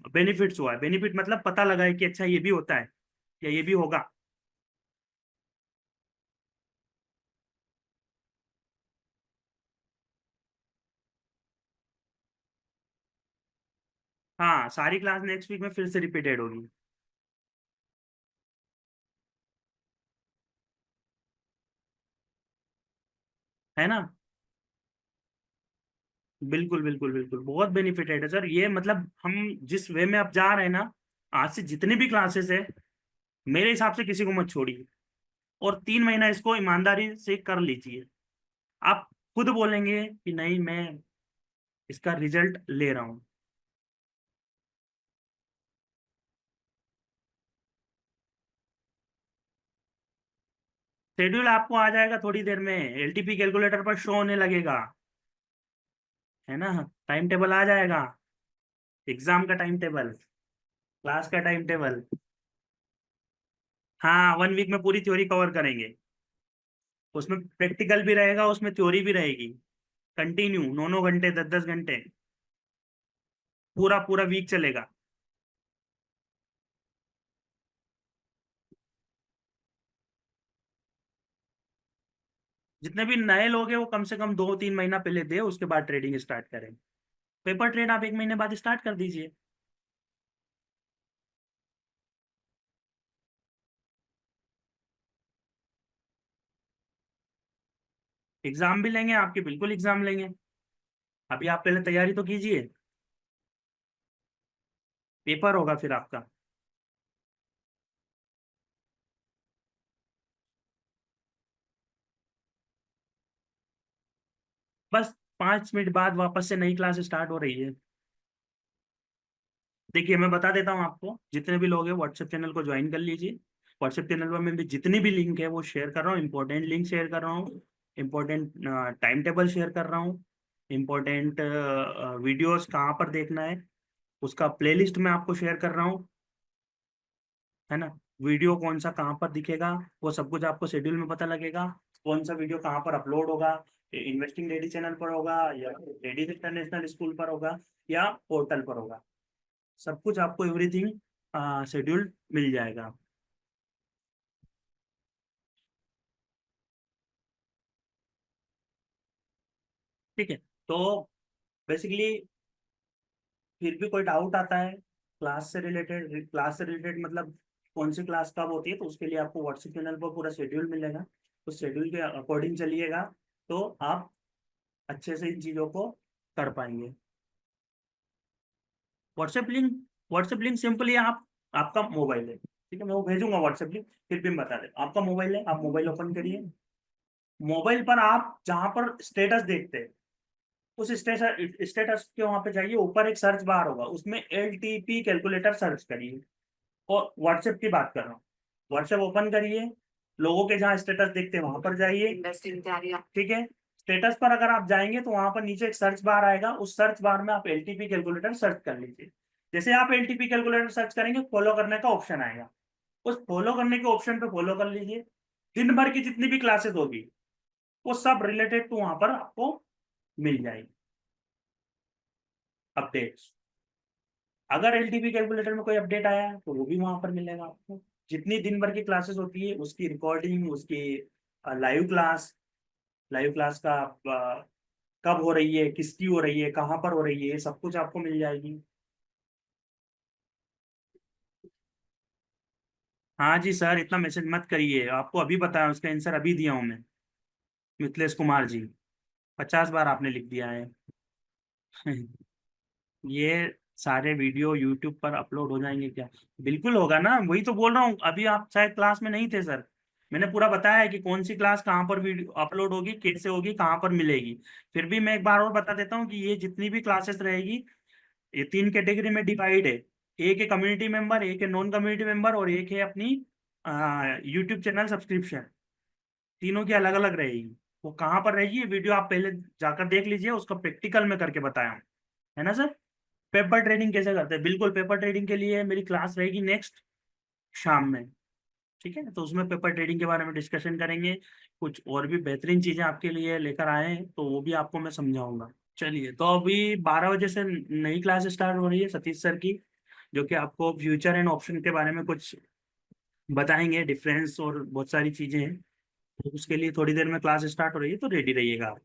बेनिफिट्स हुआ है। बेनिफिट मतलब पता लगा है कि अच्छा ये भी होता है या ये भी होगा। हाँ, सारी क्लास नेक्स्ट वीक में फिर से रिपीटेड होगी। है ना? बिल्कुल बिल्कुल बिल्कुल, बहुत बेनिफिटेड है सर ये। मतलब हम जिस वे में अब जा रहे हैं ना, आज से जितनी भी क्लासेस है, मेरे हिसाब से किसी को मत छोड़िए, और 3 महीना इसको ईमानदारी से कर लीजिए। आप खुद बोलेंगे कि नहीं, मैं इसका रिजल्ट ले रहा हूँ। शेड्यूल आपको आ जाएगा थोड़ी देर में, एलटीपी कैलकुलेटर पर शो होने लगेगा, है ना। टाइम टेबल आ जाएगा, एग्जाम का टाइम टेबल, क्लास का टाइम टेबल। हाँ, 1 वीक में पूरी थ्योरी कवर करेंगे। उसमें प्रैक्टिकल भी रहेगा, उसमें थ्योरी भी रहेगी, कंटिन्यू 9 9 घंटे, 10 10 घंटे, पूरा पूरा वीक चलेगा। जितने भी नए लोग हैं वो कम से कम 2 3 महीना पहले दे, उसके बाद ट्रेडिंग स्टार्ट करें। पेपर ट्रेड आप 1 महीने बाद स्टार्ट कर दीजिए। एग्जाम भी लेंगे आपके, बिल्कुल एग्जाम लेंगे। अभी आप पहले तैयारी तो कीजिए, पेपर होगा फिर आपका। बस 5 मिनट बाद वापस से नई क्लास स्टार्ट हो रही है। देखिए, मैं बता देता हूँ आपको, जितने भी लोग हैं व्हाट्सएप चैनल को ज्वाइन कर लीजिए। व्हाट्सएप चैनल पर मैं भी जितनी भी लिंक है वो शेयर कर रहा हूँ, इंपॉर्टेंट लिंक शेयर कर रहा हूँ, इंपॉर्टेंट टाइम टेबल शेयर कर रहा हूँ, इंपॉर्टेंट वीडियोस कहाँ पर देखना है उसका प्लेलिस्ट मैं आपको शेयर कर रहा हूँ, है ना। वीडियो कौन सा कहाँ पर दिखेगा वो सब कुछ आपको शेड्यूल में पता लगेगा। कौन सा वीडियो कहाँ पर अपलोड होगा, इन्वेस्टिंग लेडी चैनल पर होगा, या लेडीज इंटरनेशनल स्कूल पर होगा, या पोर्टल पर होगा। सब कुछ आपको एवरीथिंग शेड्यूल मिल जाएगा। ठीक है। तो बेसिकली फिर भी कोई डाउट आता है क्लास से रिलेटेड मतलब कौन सी क्लास कब होती है, तो उसके लिए आपको व्हाट्सएप चैनल पर पूरा शेड्यूल मिलेगा। उस शेड्यूल के अकॉर्डिंग चलिएगा, तो आप अच्छे से इन चीज़ों को कर पाएंगे। WhatsApp link WhatsApp link simply आप, आपका मोबाइल है, ठीक है, मैं वो भेजूंगा व्हाट्सएप लिंक। फिर भी मैं बता दें, आपका मोबाइल है, आप मोबाइल ओपन करिए। मोबाइल पर आप जहां पर स्टेटस देखते हैं, उस स्टेटस स्टेटस के वहां पे जाइए, ऊपर एक सर्च बार होगा, उसमें एलटीपी कैलकुलेटर सर्च करिए। और व्हाट्सएप की बात कर रहा हूँ, व्हाट्सएप ओपन करिए, लोगों के जहाँ स्टेटस देखते हैं वहां पर जाइए, ठीक है। स्टेटस पर अगर आप जाएंगे तो वहां पर नीचे एक सर्च बार आएगा, उस सर्च बार में आप एलटीपी कैलकुलेटर सर्च कर लीजिए। जैसे आप एलटीपी कैलकुलेटर सर्च करेंगे, फॉलो करने का ऑप्शन आएगा, उस फॉलो करने के ऑप्शन पे फॉलो कर लीजिए। दिन भर की जितनी भी क्लासेस होगी वो सब रिलेटेड टू वहां पर आपको मिल जाएगी, अपडेट्स। अगर एलटीपी कैलकुलेटर में कोई अपडेट आया है तो वो भी वहां पर मिलेगा आपको। जितनी दिन भर की क्लासेस होती है उसकी रिकॉर्डिंग, उसकी लाइव क्लास का कब हो रही है, किसकी हो रही है, कहाँ पर हो रही है, सब कुछ आपको मिल जाएगी। हाँ जी सर, इतना मैसेज मत करिए, आपको अभी बताया, उसका आंसर अभी दिया हूँ मैं। मिथिलेश कुमार जी, 50 बार आपने लिख दिया है। ये सारे वीडियो यूट्यूब पर अपलोड हो जाएंगे क्या? बिल्कुल होगा ना, वही तो बोल रहा हूँ, अभी आप शायद क्लास में नहीं थे सर। मैंने पूरा बताया है कि कौन सी क्लास कहाँ पर वीडियो अपलोड होगी, कैसे होगी, कहाँ पर मिलेगी। फिर भी मैं एक बार और बता देता हूँ कि ये जितनी भी क्लासेस रहेगी, ये 3 कैटेगरी में डिवाइड है। एक है कम्युनिटी मेंबर, एक है नॉन कम्युनिटी मेंबर, और एक है अपनी यूट्यूब चैनल सब्सक्रिप्शन। तीनों की अलग अलग रहेगी। वो कहाँ पर रहेगी ये वीडियो आप पहले जाकर देख लीजिए, उसका प्रैक्टिकल में करके बताया हूँ, है ना सर। पेपर ट्रेडिंग कैसे करते हैं, बिल्कुल पेपर ट्रेडिंग के लिए मेरी क्लास रहेगी नेक्स्ट शाम में, ठीक है। तो उसमें पेपर ट्रेडिंग के बारे में डिस्कशन करेंगे, कुछ और भी बेहतरीन चीजें आपके लिए लेकर आए हैं तो वो भी आपको मैं समझाऊंगा। चलिए, तो अभी 12 बजे से नई क्लास स्टार्ट हो रही है सतीश सर की, जो कि आपको फ्यूचर एंड ऑप्शन के बारे में कुछ बताएंगे, डिफरेंस और बहुत सारी चीजें हैं। तो उसके लिए थोड़ी देर में क्लास स्टार्ट हो रही है, तो रेडी रहिएगा आप।